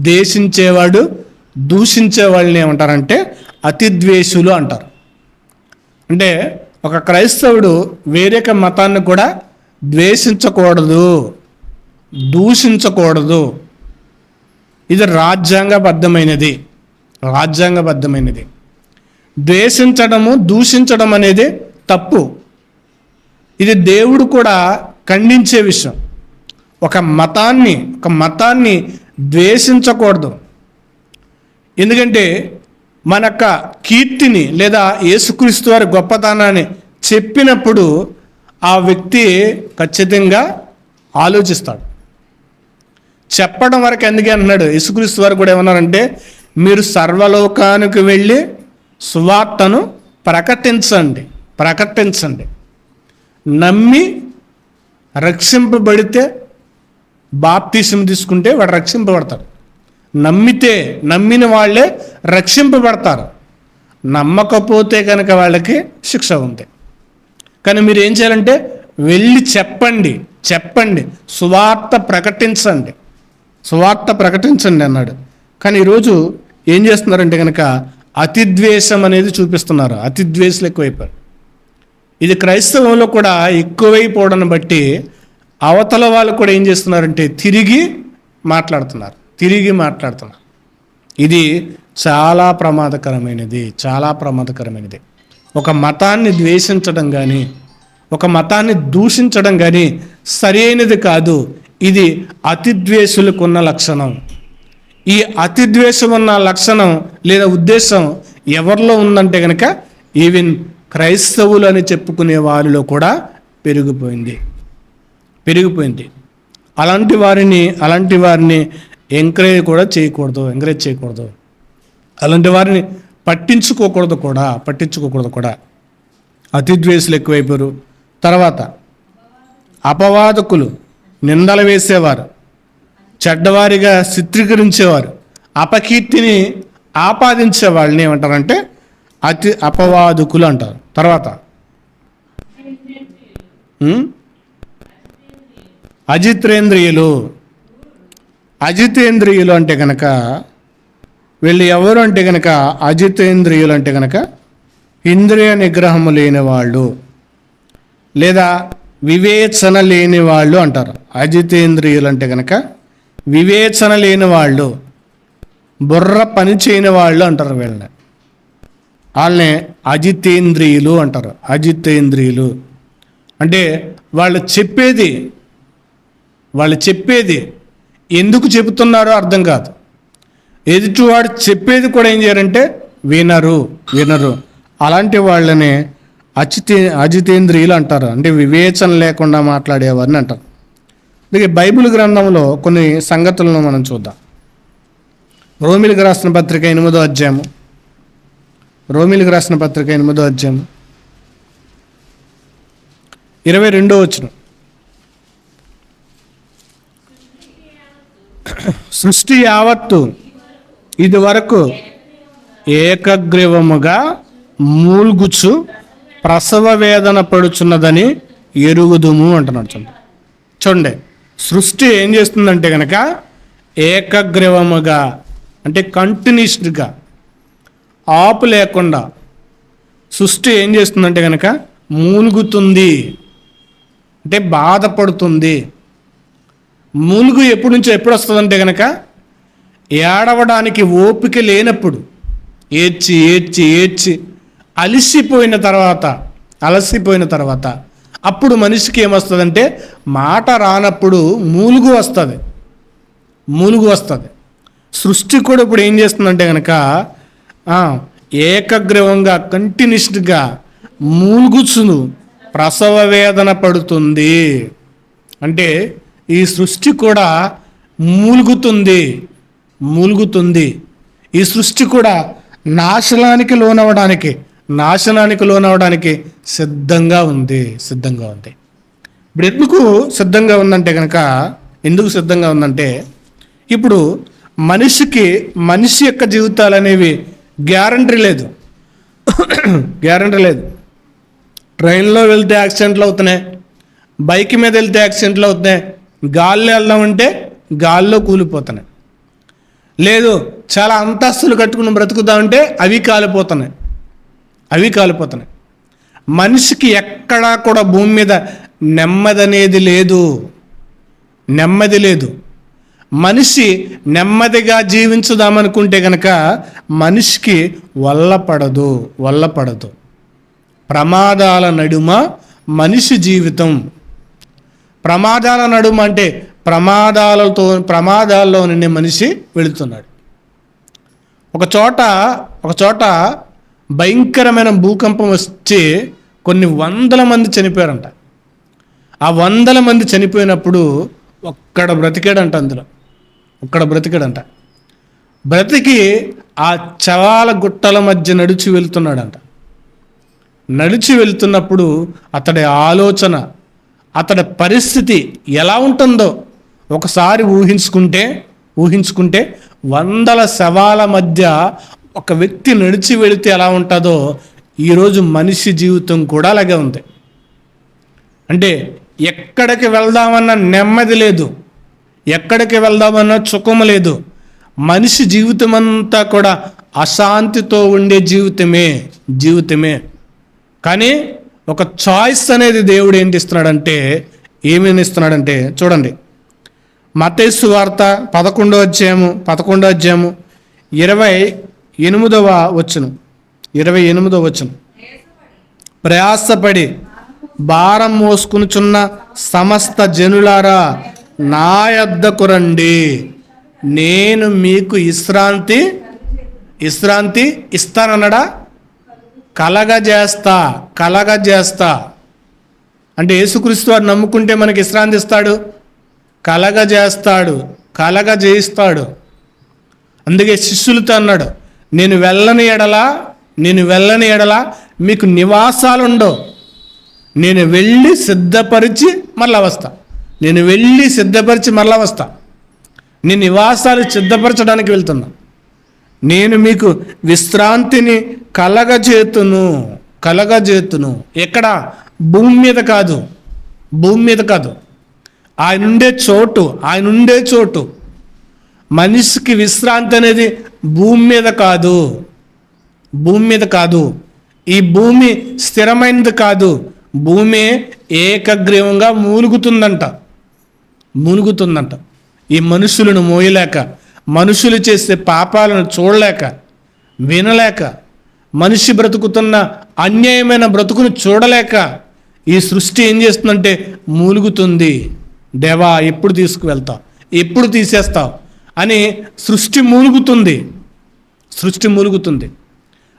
దేశించేవాడు, దూషించేవాళ్ళని ఏమంటారంటే అతిద్వేషులు అంటారు. అంటే ఒక క్రైస్తవుడు వేరొక మతాన్ని కూడా దూషించకూడదు. ఇది రాజ్యాంగబద్ధమైనది. ద్వేషించడము, దూషించడం అనేది తప్పు. ఇది దేవుడు కూడా ఖండించే విషయం. ఒక మతాన్ని ద్వేషించకూడదు. ఎందుకంటే మన యొక్క కీర్తిని లేదా యేసుక్రీస్తు వారి గొప్పతనాన్ని చెప్పినప్పుడు ఆ వ్యక్తి ఖచ్చితంగా ఆలోచిస్తాడు. చెప్పడం వరకు ఎందుకే అంటున్నాడు, యేసుక్రీస్తు వారు కూడా ఏమన్నారంటే మీరు సర్వలోకానికి వెళ్ళి సువార్తను ప్రకటించండి. నమ్మి రక్షింపబడితే, బాప్తిసం తీసుకుంటే వాడు రక్షింపబడతాడు. నమ్మిన వాళ్ళే రక్షింపబడతారు. నమ్మకపోతే కనుక వాళ్ళకి శిక్ష ఉంది. కానీ మీరు ఏం చేయాలంటే వెళ్ళి చెప్పండి, సువార్త ప్రకటించండి అన్నాడు. కానీ ఈరోజు ఏం చేస్తున్నారంటే కనుక అతిద్వేషం అనేది చూపిస్తున్నారు. అతిద్వేషులు ఎక్కువైపోయారు. ఇది క్రైస్తవంలో కూడా ఎక్కువైపోవడం బట్టి అవతల వాళ్ళు కూడా ఏం చేస్తున్నారంటే తిరిగి మాట్లాడుతున్నారు. ఇది చాలా ప్రమాదకరమైనది. ఒక మతాన్ని ద్వేషించడం కానీ, ఒక మతాన్ని దూషించడం కానీ సరైనది కాదు. ఇది అతిద్వేషులకు ఉన్న లక్షణం. ఈ అతిద్వేషం ఉన్న లక్షణం లేదా ఉద్దేశం ఎవరిలో ఉందంటే కనుక ఈవెన్ క్రైస్తవులు అని చెప్పుకునే వారిలో కూడా పెరిగిపోయింది. అలాంటి వారిని ఎంకరేజ్ చేయకూడదు. అలాంటి వారిని పట్టించుకోకూడదు కూడా. అతిద్వేషులు ఎక్కువైపోయారు. తర్వాత అపవాదకులు, నిందలు వేసేవారు, చెడ్డవారిగా చిత్రీకరించేవారు, అపకీర్తిని ఆపాదించే వాళ్ళని ఏమంటారంటే అపవాదకులు అంటారు. తర్వాత అజితేంద్రియులు అంటే కనుక వీళ్ళు ఎవరు అంటే కనుక అజితేంద్రియులు అంటే కనుక ఇంద్రియ నిగ్రహము లేని వాళ్ళు లేదా వివేచన లేని వాళ్ళు అంటారు. అజితేంద్రియులు అంటే కనుక వివేచన లేని వాళ్ళు, బుర్ర పని చేయని వాళ్ళు అంటారు. వాళ్ళని అజితేంద్రియులు అంటారు. అంటే వాళ్ళు చెప్పేది ఎందుకు చెబుతున్నారో అర్థం కాదు. ఎదుటివాడు చెప్పేది కూడా ఏం చేయాలంటే వినరు. అలాంటి వాళ్ళని అజితేంద్రియులు అంటారు. అంటే వివేచన లేకుండా మాట్లాడేవారిని అంటారు. అందుకే బైబిల్ గ్రంథంలో కొన్ని సంగతులను మనం చూద్దాం. రోమిలికి రాసిన పత్రిక 8వ అధ్యాయము 22వ వచనం. సృష్టి యావత్తు ఇది వరకు ఏకగ్రీవముగా మూల్గుచు ప్రసవ వేదన పడుచున్నదని ఎరుగుదుము అంటున్నాడు. చూడండి, సృష్టి ఏం చేస్తుందంటే కనుక ఏకగ్రీవముగా అంటే కంటిన్యూస్గా ఆపు లేకుండా సృష్టి ఏం చేస్తుందంటే కనుక మూలుగుతుంది, అంటే బాధపడుతుంది. మూలుగు ఎప్పుడు వస్తుందంటే కనుక ఏడవడానికి ఓపిక లేనప్పుడు, ఏడ్చి అలసిపోయిన తర్వాత అప్పుడు మనిషికి ఏమొస్తుందంటే మాట రానప్పుడు మూలుగు వస్తుంది. సృష్టి కూడా ఇప్పుడు ఏం చేస్తుందంటే కనుక ఏకగ్రీవంగా కంటిన్యూస్గా మూలుగుచును ప్రసవ వేదన పడుతుంది. అంటే ఈ సృష్టి కూడా మూలుగుతుంది. ఈ సృష్టి కూడా నాశనానికి లోనవడానికి సిద్ధంగా ఉంది. ఇప్పుడు ఎందుకు సిద్ధంగా ఉందంటే ఇప్పుడు మనిషి యొక్క జీవితాలు అనేవి గ్యారంటీ లేదు. ట్రైన్లో వెళ్తే యాక్సిడెంట్లు అవుతున్నాయి, బైక్ మీద వెళ్తే యాక్సిడెంట్లు అవుతున్నాయి, గాల్లో వెళ్దామంటే గాల్లో కూలిపోతున్నాయి. లేదు చాలా అంతస్తులు కట్టుకుని బ్రతుకుదామంటే అవి కాలిపోతున్నాయి. మనిషికి ఎక్కడా కూడా భూమి మీద నెమ్మది లేదు. మనిషి నెమ్మదిగా జీవించుదామనుకుంటే కనుక మనిషికి వల్లపడదు. ప్రమాదాల నడుమ మనిషి జీవితం. ప్రమాదాల నడుమ అంటే ప్రమాదాల్లో నుండి మనిషి వెళుతున్నాడు. ఒక చోట భయంకరమైన భూకంపం వచ్చి కొన్ని 100 మంది చనిపోయారంట. ఆ 100 మంది చనిపోయినప్పుడు ఒక్కడ బ్రతికాడంట. బ్రతికి ఆ చవాల గుట్టల మధ్య నడిచి వెళ్తున్నప్పుడు అతడి ఆలోచన, అతడి పరిస్థితి ఎలా ఉంటుందో ఒకసారి ఊహించుకుంటే 100 శవాల మధ్య ఒక వ్యక్తి నడిచి వెళితే ఎలా ఉంటుందో ఈరోజు మనిషి జీవితం కూడా అలాగే ఉంది. అంటే ఎక్కడికి వెళ్దామన్న నెమ్మది లేదు, ఎక్కడికి వెళ్దామన్న సుఖం లేదు. మనిషి జీవితం అంతా కూడా అశాంతితో ఉండే జీవితమే. కానీ ఒక చాయిస్ అనేది దేవుడు ఏంటి ఇస్తున్నాడంటే, ఏమేమి ఇస్తున్నాడంటే చూడండి, మత్తయి సువార్త 11వ అధ్యాయము 28వ వచనం. ప్రయాసపడి భారం మోసుకునుచున్న సమస్త జనులారా నా యొద్దకు రండి, నేను మీకు విశ్రాంతి ఇస్తానన్నాడా? కలగజేస్తా. అంటే యేసుక్రీస్తు వారు నమ్ముకుంటే మనకి విశ్రాంతి ఇస్తాడు, కలగజేయిస్తాడు. అందుకే శిష్యులతో అన్నాడు, నేను వెళ్ళని ఎడల మీకు నివాసాలు ఉండవు. నేను వెళ్ళి సిద్ధపరిచి మరలా వస్తా. నేను నివాసాలు సిద్ధపరచడానికి వెళ్తున్నా. నేను మీకు విశ్రాంతిని కలగజేతును. ఎక్కడ? భూమి మీద కాదు. ఆయన ఉండే చోటు. మనిషికి విశ్రాంతి అనేది భూమి మీద కాదు. ఈ భూమి స్థిరమైనది కాదు. భూమి ఏకగ్రీవంగా మూలుగుతుందంట. ఈ మనుషులను మోయలేక, మనుషులు చేసే పాపాలను చూడలేక, వినలేక, మనిషి బ్రతుకుతున్న అన్యాయమైన బ్రతుకును చూడలేక ఈ సృష్టి ఏం చేస్తుందంటే మూలుగుతుంది. దేవా, ఎప్పుడు తీసుకువెళ్తావు, ఎప్పుడు తీసేస్తావు అని సృష్టి మూలుగుతుంది.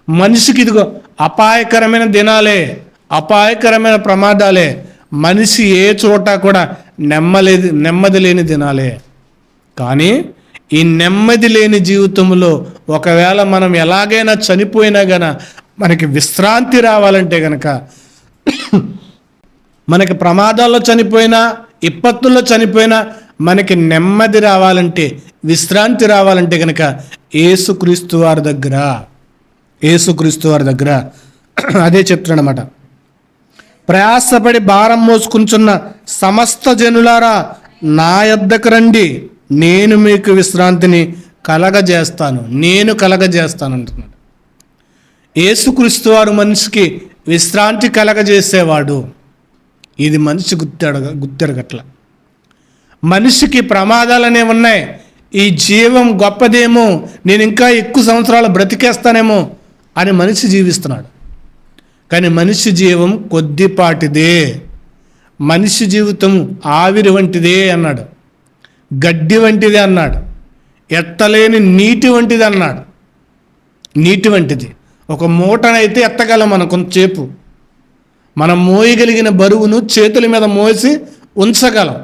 మనిషికి ఇదిగో అపాయకరమైన దినాలే, అపాయకరమైన ప్రమాదాలే. మనిషి ఏ చోట కూడా నెమ్మది లేని దినాలే. కానీ ఈ నెమ్మది లేని జీవితంలో ఒకవేళ మనం ఎలాగైనా చనిపోయినా గన మనకి విశ్రాంతి రావాలంటే గనక, మనకి ప్రమాదాల్లో చనిపోయినా, విపత్తుల్లో చనిపోయినా మనకి నెమ్మది రావాలంటే, విశ్రాంతి రావాలంటే కనుక యేసుక్రీస్తు వారి దగ్గర అదే చెప్తున్నాడు అన్నమాట. ప్రయాసపడి భారం మోసుకుంటున్న సమస్త జనులారా నా యొద్దకు రండి, నేను మీకు విశ్రాంతిని కలగజేస్తాను అంటున్నాడు. యేసుక్రీస్తు వారు మనిషికి విశ్రాంతి కలగజేసేవాడు. ఇది మనిషి గుర్తెరగట్ల. మనిషికి ప్రమాదాలనే ఉన్నాయి. ఈ జీవం గొప్పదేమో, నేను ఇంకా ఎక్కువ సంవత్సరాలు బ్రతికేస్తానేమో అని మనిషి జీవిస్తున్నాడు. కానీ మనిషి జీవం కొద్దిపాటిదే. మనిషి జీవితం ఆవిరి వంటిదే అన్నాడు, గడ్డి వంటిదే అన్నాడు, ఎత్తలేని నీటి వంటిది అన్నాడు. నీటి వంటిది. ఒక మూటనైతే ఎత్తగలం మనం కొంతసేపు, మనం మోయగలిగిన బరువును చేతుల మీద మోసి ఉంచగలం.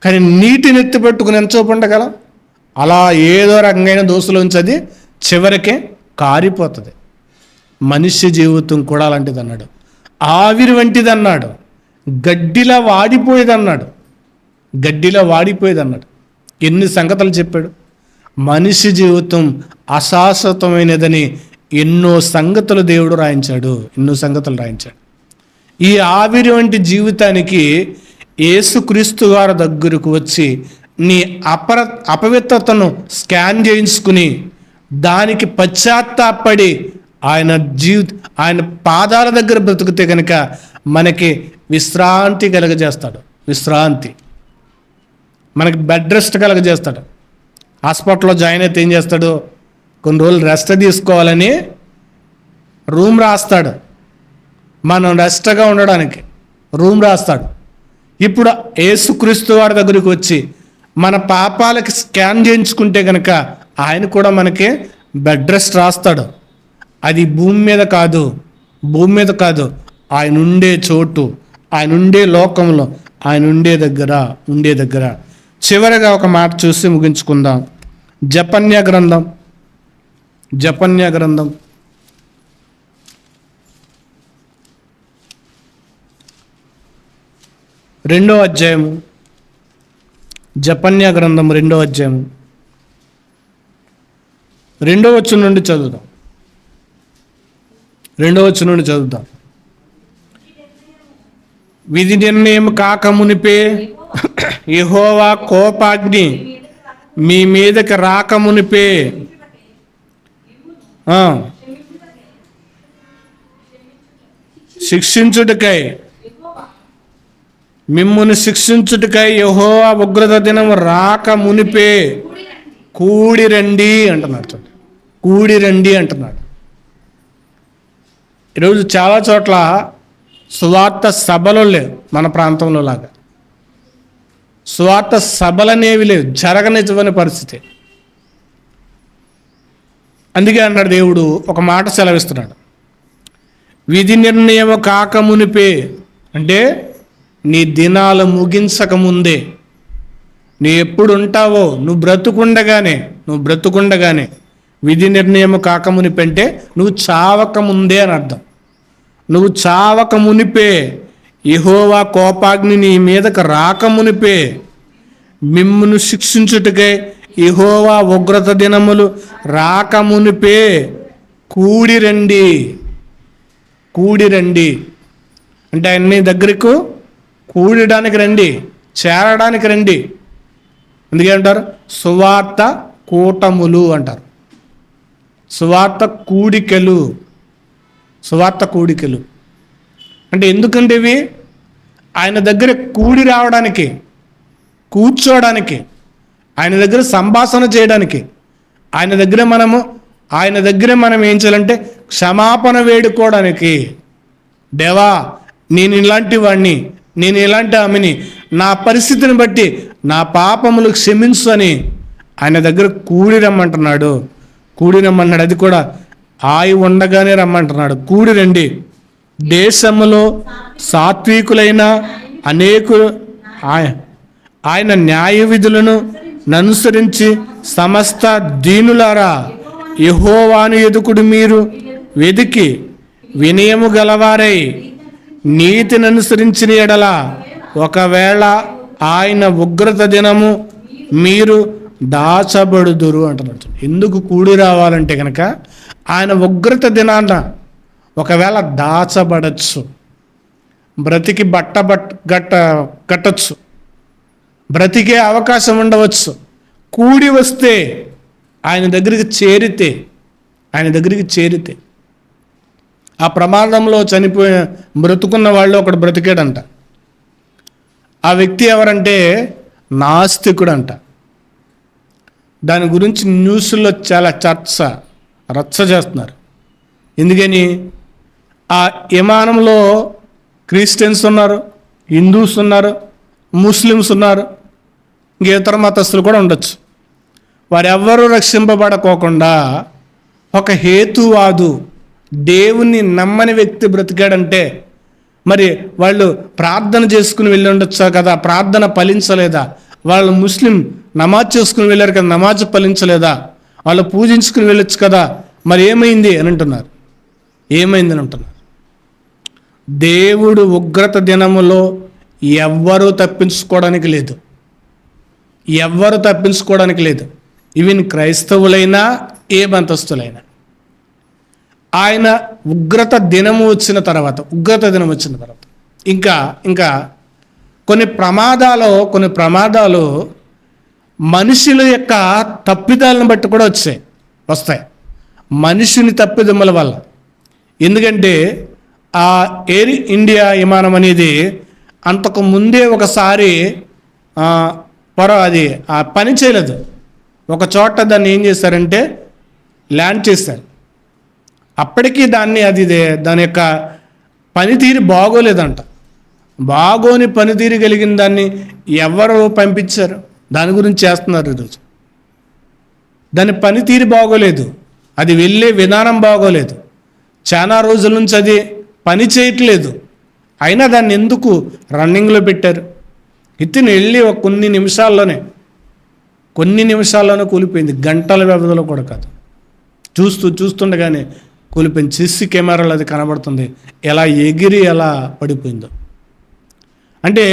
కానీ నీటిని ఎత్తి పెట్టుకుని ఎంచోపు ఉండగలం? అలా ఏదో రకమైన దోశలోంచి అది చివరికే కారిపోతుంది. మనిషి జీవితం కూడా అలాంటిది అన్నాడు, ఆవిరి వంటిది అన్నాడు, గడ్డిలా వాడిపోయేది అన్నాడు. ఎన్ని సంగతులు చెప్పాడు. మనిషి జీవితం అశాశ్వతమైనదని ఎన్నో సంగతులు దేవుడు రాయించాడు. ఈ ఆవిరి వంటి జీవితానికి యేసుక్రీస్తు గారి దగ్గరకు వచ్చి నీ అపవిత్రతను స్కాన్ చేయించుకుని దానికి పశ్చాత్తాపడి ఆయన పాదాల దగ్గర బ్రతికితే కనుక మనకి విశ్రాంతి కలగజేస్తాడు. మనకి బెడ్ రెస్ట్ కలగజేస్తాడు. హాస్పిటల్లో జాయిన్ అయితే ఏం చేస్తాడు? కొన్ని రోజులు రెస్ట్ తీసుకోవాలని రూమ్ రాస్తాడు. మనం రెస్ట్గా ఉండడానికి రూమ్ రాస్తాడు. ఇప్పుడు యేసుక్రీస్తు వారి దగ్గరికి వచ్చి మన పాపాలకి స్కాన్ చేయించుకుంటే కనుక ఆయన కూడా మనకి బెడ్ రెస్ట్ రాస్తాడు. అది భూమి మీద కాదు, ఆయన ఉండే చోటు, ఆయన ఉండే లోకంలో, ఆయన ఉండే దగ్గర. చివరిగా ఒక మాట చూసి ముగించుకుందాం. జపన్య గ్రంథం 2వ అధ్యాయము. జపన్య గ్రంథం 2వ అధ్యాయము 2వ వచనం నుండి చదువుదాం. 2వ వచనం నుండి చదువుదాం. విధి నిర్ణయం కాక మునిపే యెహోవా కోపాగ్ని మీ మీదకి రాక మునిపే శిక్షించుటకై మిమ్మును శిక్షించుటకై యెహోవా ఉగ్రత దినం రాక మునిపే కూడి రండి అంటున్నాడు. చూడండి, కూడి రండి అంటున్నాడు. ఈరోజు చాలా చోట్ల సువార్త సభలు లేవు. మన ప్రాంతంలో లాగా సువార్త సభలనేవి లేవు, జరగనివ్వని పరిస్థితి. అందుకే అన్నాడు దేవుడు, ఒక మాట సెలవిస్తున్నాడు, విధి నిర్ణయం కాక మునిపే, అంటే నీ దినాలు ముగించక ముందే, నీ ఎప్పుడు ఉంటావో నువ్వు బ్రతుకుండగానే విధి నిర్ణయం కాక మునిపే అంటే నువ్వు చావక ముందే అని అర్థం. నువ్వు చావక మునిపే యెహోవా కోపాగ్ని నీ మీదకు రాక మునిపే మిమ్మును శిక్షించుటకై యెహోవా ఉగ్రత దినములు రాక మునిపే కూడి రండి అంటే ఆయన నీ దగ్గరకు కూడడానికి రండి, చేరడానికి రండి. అందుకే అంటారు సువార్త కూటములు అంటారు, సువార్త కూడికలు అంటే ఎందుకంటే ఇవి ఆయన దగ్గర కూడి రావడానికి, కూర్చోవడానికి, ఆయన దగ్గర సంభాషణ చేయడానికి, ఆయన దగ్గర మనం ఏం చేయాలంటే క్షమాపణ వేడుకోవడానికి. దేవా, నేను ఇలాంటి వాడిని, నేను ఇలాంటి ఆమెని, నా పరిస్థితిని బట్టి నా పాపములు క్షమించు అని ఆయన దగ్గర కూడి రమ్మంటున్నాడు. అది కూడా ఉండగానే రమ్మంటున్నాడు. కూడి రండి. దేశములో సాత్వికులైన అనేకులు ఆయన న్యాయ విధులను అనుసరించి సమస్త దీనులారా యెహోవాను ఎదుకుడు మీరు వెదికి వినయము గలవారై నీతిని అనుసరించిన ఎడల ఒకవేళ ఆయన ఉగ్రత దినము మీరు దాచబడుదురు అంటున్నాడు. ఎందుకు కూడి రావాలంటే కనుక ఆయన ఉగ్రత దినాన్న ఒకవేళ దాచబడచ్చు, బ్రతికి కట్టచ్చు, బ్రతికే అవకాశం ఉండవచ్చు. కూడి వస్తే ఆయన దగ్గరికి చేరితే ఆ ప్రమాదంలో బ్రతుకున్న వాళ్ళు ఒకడు బ్రతికాడంట. ఆ వ్యక్తి ఎవరంటే నాస్తికుడంట. దాని గురించి న్యూస్లో చాలా రచ్చ చేస్తున్నారు. ఎందుకని ఆ విమానంలో క్రిస్టియన్స్ ఉన్నారు, హిందూస్ ఉన్నారు, ముస్లిమ్స్ ఉన్నారు, ఇంక ఇతర మతస్థులు కూడా ఉండొచ్చు. వారెవ్వరూ రక్షింపబడకోకుండా ఒక హేతువాదు, దేవుణ్ణి నమ్మని వ్యక్తి బ్రతికాడంటే మరి వాళ్ళు ప్రార్థన చేసుకుని వెళ్ళి ఉండొచ్చా కదా, ప్రార్థన ఫలించలేదా? వాళ్ళు ముస్లిం నమాజ్ చేసుకుని వెళ్ళారు కదా, నమాజ్ ఫలించలేదా? వాళ్ళు పూజించుకుని వెళ్ళొచ్చు కదా, మరి ఏమైంది అని అంటున్నారు. దేవుడు ఉగ్రత దినములో ఎవ్వరూ తప్పించుకోవడానికి లేదు. ఈవెన్ క్రైస్తవులైనా ఏ బంతస్తులైనా ఆయన ఉగ్రత దినం వచ్చిన తర్వాత ఇంకా కొన్ని ప్రమాదాలు మనుషుల యొక్క తప్పిదాలను బట్టి కూడా వస్తాయి, మనుషుని తప్పిదమ్మల వల్ల. ఎందుకంటే ఆ ఎయిర్ ఇండియా విమానం అనేది అంతకు ముందే ఒకసారి అది పని చేయలేదు. ఒక చోట దాన్ని ఏం చేశారంటే ల్యాండ్ చేశారు. అప్పటికీ దాని యొక్క పనితీరు బాగోలేదంట. బాగోని పనితీరు కలిగిన దాన్ని ఎవరు పంపించారు? దాని గురించి చేస్తున్నారు ఈరోజు. దాని పనితీరు బాగోలేదు, అది వెళ్ళే విధానం బాగోలేదు, చాలా రోజుల నుంచి అది పని చేయట్లేదు. అయినా దాన్ని ఎందుకు రన్నింగ్లో పెట్టారు? ఇతను వెళ్ళి కొన్ని నిమిషాల్లోనే కూలిపోయింది, గంటల వ్యవధిలో కూడా కాదు. చూస్తుండగానే కూలిపోయింది. సిసి కెమెరాలు అది కనబడుతుంది, ఎలా ఎగిరి ఎలా పడిపోయిందో. అంటే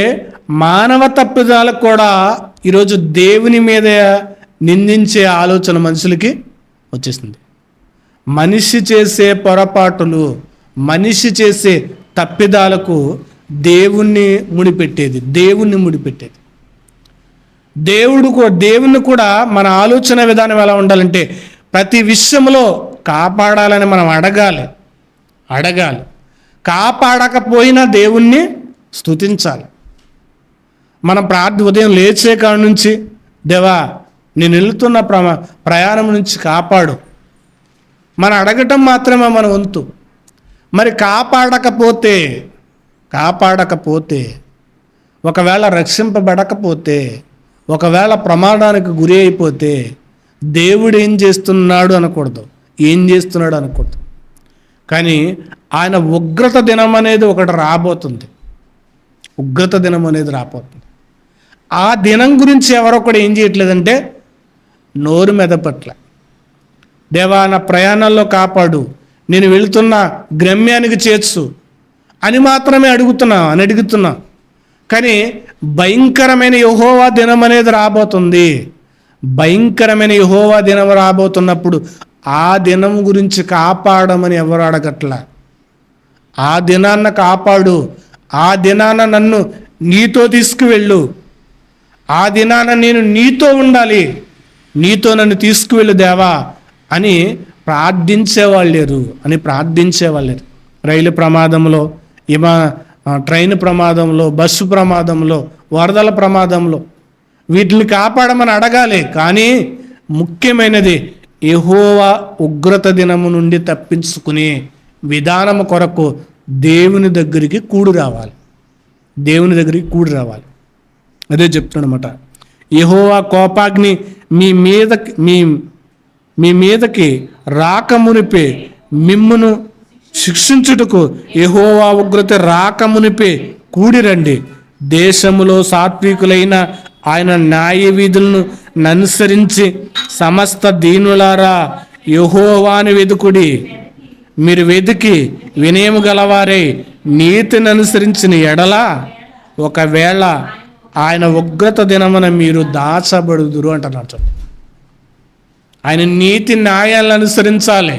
మానవ తప్పిదాలకు కూడా ఈరోజు దేవుని మీద నిందించే ఆలోచన మనుషులకి వచ్చేసింది. మనిషి చేసే పొరపాటులు, మనిషి చేసే తప్పిదాలకు దేవుణ్ణి ముడిపెట్టేది. దేవుణ్ణి కూడా మన ఆలోచన విధానం ఎలా ఉండాలంటే ప్రతి విషయంలో కాపాడాలని మనం అడగాలి. కాపాడకపోయినా దేవుణ్ణి స్తుతించాలి. మనం ఉదయం లేచే కాడ నుంచి, దేవా నేను వెళ్తున్న ప్రయాణం నుంచి కాపాడు, మనం అడగటం మాత్రమే మన వంతు. మరి కాపాడకపోతే ఒకవేళ రక్షింపబడకపోతే, ఒకవేళ ప్రమాదానికి గురి అయిపోతే దేవుడు ఏం చేస్తున్నాడు అనకూడదు. కానీ ఆయన ఉగ్రత దినం అనేది ఒకటి రాబోతుంది. ఆ దినం గురించి ఎవరొకడు ఏం చేయట్లేదంటే నోరు మెదపట్ల. దేవా నా ప్రయాణాల్లో కాపాడు, నేను వెళుతున్న గమ్యానికి చేర్చు అని మాత్రమే అడుగుతున్నా. కానీ భయంకరమైన యెహోవా దినం అనేది రాబోతుంది. రాబోతున్నప్పుడు ఆ దినం గురించి కాపాడమని ఎవరు అడగట్లా. ఆ దినాన్న కాపాడు, ఆ దినాన నన్ను నీతో తీసుకువెళ్ళు, ఆ దినాన నేను నీతో ఉండాలి, నీతో నన్ను తీసుకువెళ్ళు దేవా అని ప్రార్థించేవాళ్ళు లేరు. రైలు ప్రమాదంలో, ట్రైన్ ప్రమాదంలో, బస్సు ప్రమాదంలో, వరదల ప్రమాదంలో వీటిని కాపాడమని అడగాలి. కానీ ముఖ్యమైనది యెహోవా ఉగ్రత దినము నుండి తప్పించుకునే విధానము కొరకు దేవుని దగ్గరికి కూడి రావాలి. అదే చెప్తానమాట. యెహోవా కోపాగ్ని మీ మీదకి రాకమునిపే, మిమ్మును శిక్షించుటకు యెహోవా ఉగ్రత రాకమునిపే కూడిరండి. దేశములో సాత్వికులైన ఆయన న్యాయ విధులను అనుసరించి సమస్త దీనులారా యెహోవాను వెదుకుడి. మీరు వెతికి వినయము గలవారై నీతిని అనుసరించిన ఎడల ఒకవేళ ఆయన ఉగ్రత దినమున మీరు దాచబడుదురు అంటున్నాడు. ఆయన నీతి న్యాయాలను అనుసరించాలి.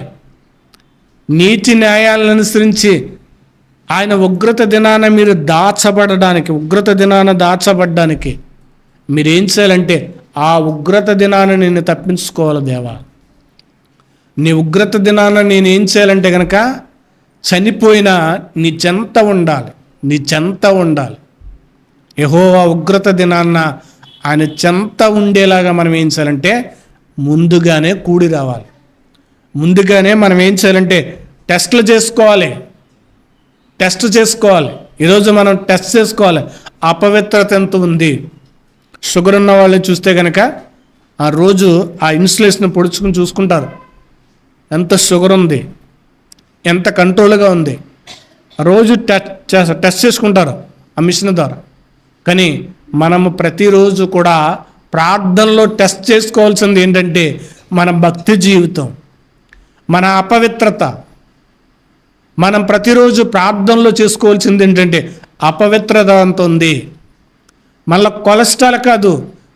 నీతి న్యాయాలను అనుసరించి ఆయన ఉగ్రత దినాన మీరు దాచబడ్డానికి మీరేం చేయాలంటే ఆ ఉగ్రత దినాన నేను తప్పించుకోవాలి దేవా. నీ ఉగ్రత దినాన నేనేం చేయాలంటే కనుక చనిపోయినా నీ చెంత ఉండాలి. యెహోవా ఉగ్రత దినాన్న ఆయన చెంత ఉండేలాగా మనం ఏం చేయాలంటే ముందుగానే కూడి రావాలి. మనం ఏం చేయాలంటే టెస్ట్ చేసుకోవాలి. ఈరోజు మనం టెస్ట్ చేసుకోవాలి. అపవిత్రత ఎంత ఉంది. షుగర్ ఉన్న వాళ్ళని చూస్తే కనుక ఆ రోజు ఆ ఇన్సులేషన్ పొడుచుకుని చూసుకుంటారు, ఎంత షుగర్ ఉంది, ఎంత కంట్రోల్గా ఉంది. రోజు టెస్ట్ చేసుకుంటారు ఆ మిషన్ ద్వారా. కానీ మనము ప్రతిరోజు కూడా ప్రార్థనలో టెస్ట్ చేసుకోవాల్సింది ఏంటంటే మన భక్తి జీవితం, మన అపవిత్రత. మనం ప్రతిరోజు ప్రార్థనలో చేసుకోవాల్సింది ఏంటంటే అపవిత్రత అంత ఉంది. మళ్ళీ కొలెస్ట్రాల్ కాదు,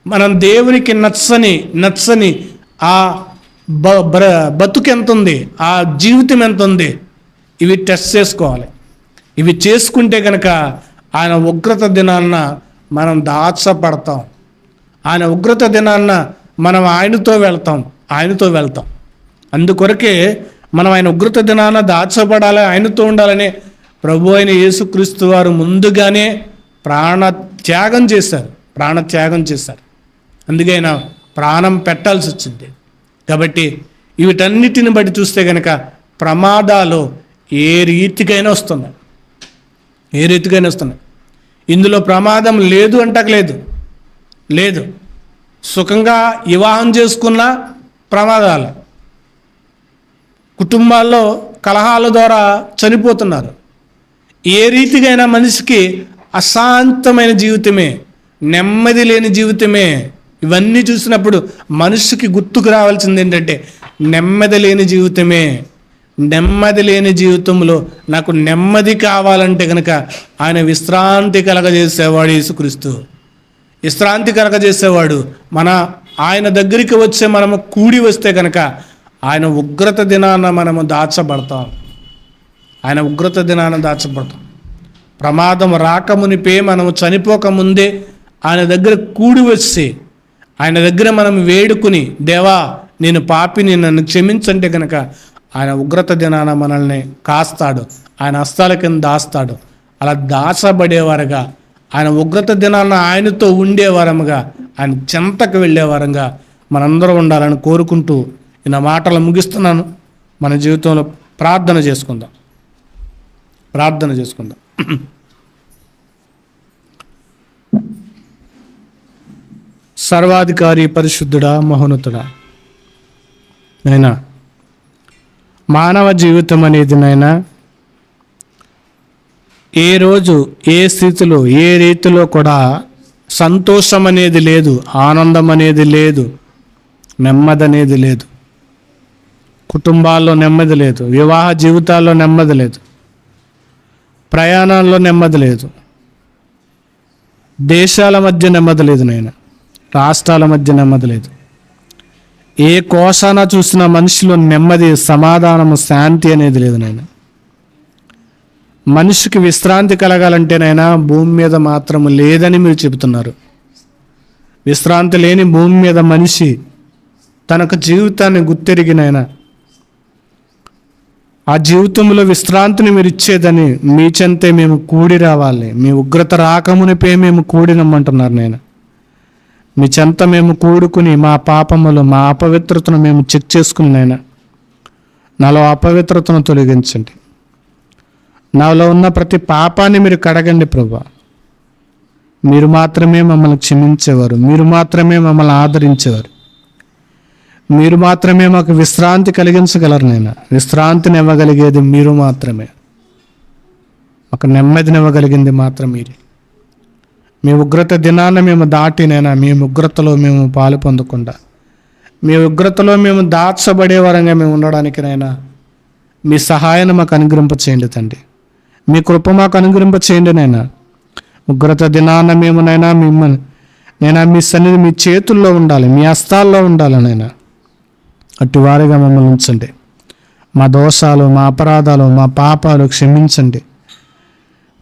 మనం దేవునికి నచ్చని ఆ బతుకు ఎంత ఉంది, ఆ జీవితం ఎంత ఉంది, ఇవి టెస్ట్ చేసుకోవాలి. ఇవి చేసుకుంటే కనుక ఆయన ఉగ్రత దినాన్న మనం దాచపడతాం. ఆయన ఉగ్రత దినాన్న మనం ఆయనతో వెళ్తాం. అందుకొరకే మనం ఆయన ఉగ్రత దినాన దాచబడాలి, ఆయనతో ఉండాలని ప్రభు అయిన యేసుక్రీస్తు వారు ముందుగానే ప్రాణత్యాగం చేశారు. అందుకే ఆయన ప్రాణం పెట్టాల్సి వచ్చింది. కాబట్టి వీటన్నిటిని బట్టి చూస్తే కనుక ప్రమాదాలు ఏ రీతికైనా వస్తున్నాయి. ఇందులో ప్రమాదం లేదు అంటలేదు. సుఖంగా వివాహం చేసుకున్న ప్రమాదాలు, కుటుంబాల్లో కలహాల ద్వారా చనిపోతున్నారు. ఏ రీతికైనా మనిషికి అశాంతమైన జీవితమే, నెమ్మది లేని జీవితమే. ఇవన్నీ చూసినప్పుడు మనిషికి గుర్తుకు రావాల్సింది ఏంటంటే నెమ్మది లేని జీవితంలో నాకు నెమ్మది కావాలంటే కనుక ఆయన విశ్రాంతి కలగజేసేవాడు యేసుక్రీస్తు. విశ్రాంతి కలగజేసేవాడు. ఆయన దగ్గరికి వచ్చే మనము కూడి వస్తే కనుక ఆయన ఉగ్రత దినాన మనము దాచబడతాం. ప్రమాదం రాకమునిపే, మనము చనిపోకముందే ఆయన దగ్గర కూడి వచ్చి ఆయన దగ్గర మనం వేడుకుని, దేవా నేను పాపిని, నన్ను క్షమించంటే కనుక ఆయన ఉగ్రత దినాన మనల్ని కాస్తాడు, ఆయన హస్తాల కింద దాస్తాడు. అలా దాచబడేవారుగా, ఆయన ఉగ్రత దినాన ఆయనతో ఉండేవారముగా, ఆయన చెంతకు వెళ్ళేవారంగా మనందరం ఉండాలని కోరుకుంటూ నా మాటలు ముగిస్తున్నాను. మన జీవితంలో ప్రార్థన చేసుకుందాం. సర్వాధికారి, పరిశుద్ధుడా, మహోన్నతుడా, నైనా మానవ జీవితం అనేది నైనా ఏ రోజు, ఏ స్థితిలో, ఏ రీతిలో కూడా సంతోషం అనేది లేదు, ఆనందం అనేది లేదు, నెమ్మది అనేది లేదు. కుటుంబాల్లో నెమ్మది లేదు, వివాహ జీవితాల్లో నెమ్మది లేదు, ప్రయాణాల్లో నెమ్మది లేదు, దేశాల మధ్య నెమ్మది లేదు నాయన, రాష్ట్రాల మధ్య నెమ్మది లేదు. ఏ కోశాన చూసిన మనిషిలో నెమ్మది, సమాధానము, శాంతి అనేది లేదు నాయన. మనిషికి విశ్రాంతి కలగాలంటేనైనా భూమి మీద మాత్రము లేదని మీరు చెబుతున్నారు. విశ్రాంతి లేని భూమి మీద మనిషి తనకు జీవితాన్ని గుర్తెరిగినైనా ఆ జీవితంలో విశ్రాంతిని మీరు ఇచ్చేదని మీ చెంతే మేము కూడి రావాలి, మీ ఉగ్రత రాకమునిపే మేము కూడినమ్మంటున్నారు నేను. మీ చెంత మేము కూడుకుని మా పాపములు, మా అపవిత్రతను మేము చెక్ చేసుకుని నైనా నాలో అపవిత్రతను తొలగించండి. నాలో ఉన్న ప్రతి పాపాన్ని మీరు కడగండి ప్రభా. మీరు మాత్రమే మమ్మల్ని క్షమించేవారు, మీరు మాత్రమే మమ్మల్ని ఆదరించేవారు, మీరు మాత్రమే మాకు విశ్రాంతి కలిగించగలరు నైనా. విశ్రాంతిని ఇవ్వగలిగేది మీరు మాత్రమే, మాకు నెమ్మదిని ఇవ్వగలిగింది మాత్రం మీరే. మీ ఉగ్రత దినాన్ని మేము దాటినైనా మీ ఉగ్రతలో మేము పాలు పొందకుండా, మీ ఉగ్రతలో మేము దాచబడే వరంగా మేము ఉండడానికినైనా మీ సహాయాన్ని మాకు అనుగ్రహింప చేయండి తండ్రి. మీ కృప మాకు అనుగ్రహింప చేయండి నైనా. ఉగ్రత దినాన మేమునైనా మిమ్మల్ని నైనా మీ సన్నిధి మీ చేతుల్లో ఉండాలి, మీ హస్తాల్లో ఉండాలి నైనా. అట్టి వారిగా మమ్మల్ని ఉంచండి. మా దోషాలు, మా అపరాధాలు, మా పాపాలు క్షమించండి.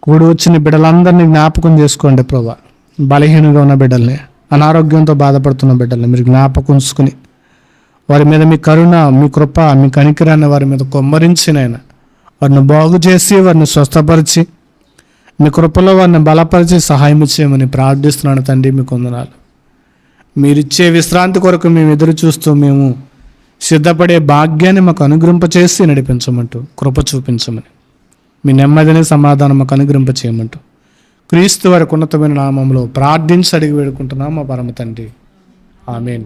కూడి వచ్చిన బిడ్డలందరినీ జ్ఞాపకం చేసుకోండి ప్రభా. బలహీనంగా ఉన్న బిడ్డల్ని, అనారోగ్యంతో బాధపడుతున్న బిడ్డల్ని మీరు జ్ఞాపకం ఉంచుకుని వారి మీద మీ కరుణ, మీ కృప, మీ కనికరాన్ని వారి మీద కొమ్మరించినైనా వారిని బాగు చేసి, వారిని స్వస్థపరిచి, మీ కృపలో వారిని బలపరిచి సహాయం చేయమని ప్రార్థిస్తున్నాను తండ్రి. మీకు వందనాలు. మీరిచ్చే విశ్రాంతి కొరకు మేము ఎదురు చూస్తూ మేము సిద్ధపడే భాగ్యాన్ని మాకు అనుగ్రహింపచేసి నడిపించమంటూ కృప చూపించమని, మీ నెమ్మదిని, సమాధానం మాకు అనుగ్రహింప చేయమంటూ క్రీస్తు వారి ఉన్నతమైన నామంలో ప్రార్థించి అడిగి వేడుకుంటున్నాం మా పరమ తండ్రి. ఆమేన్.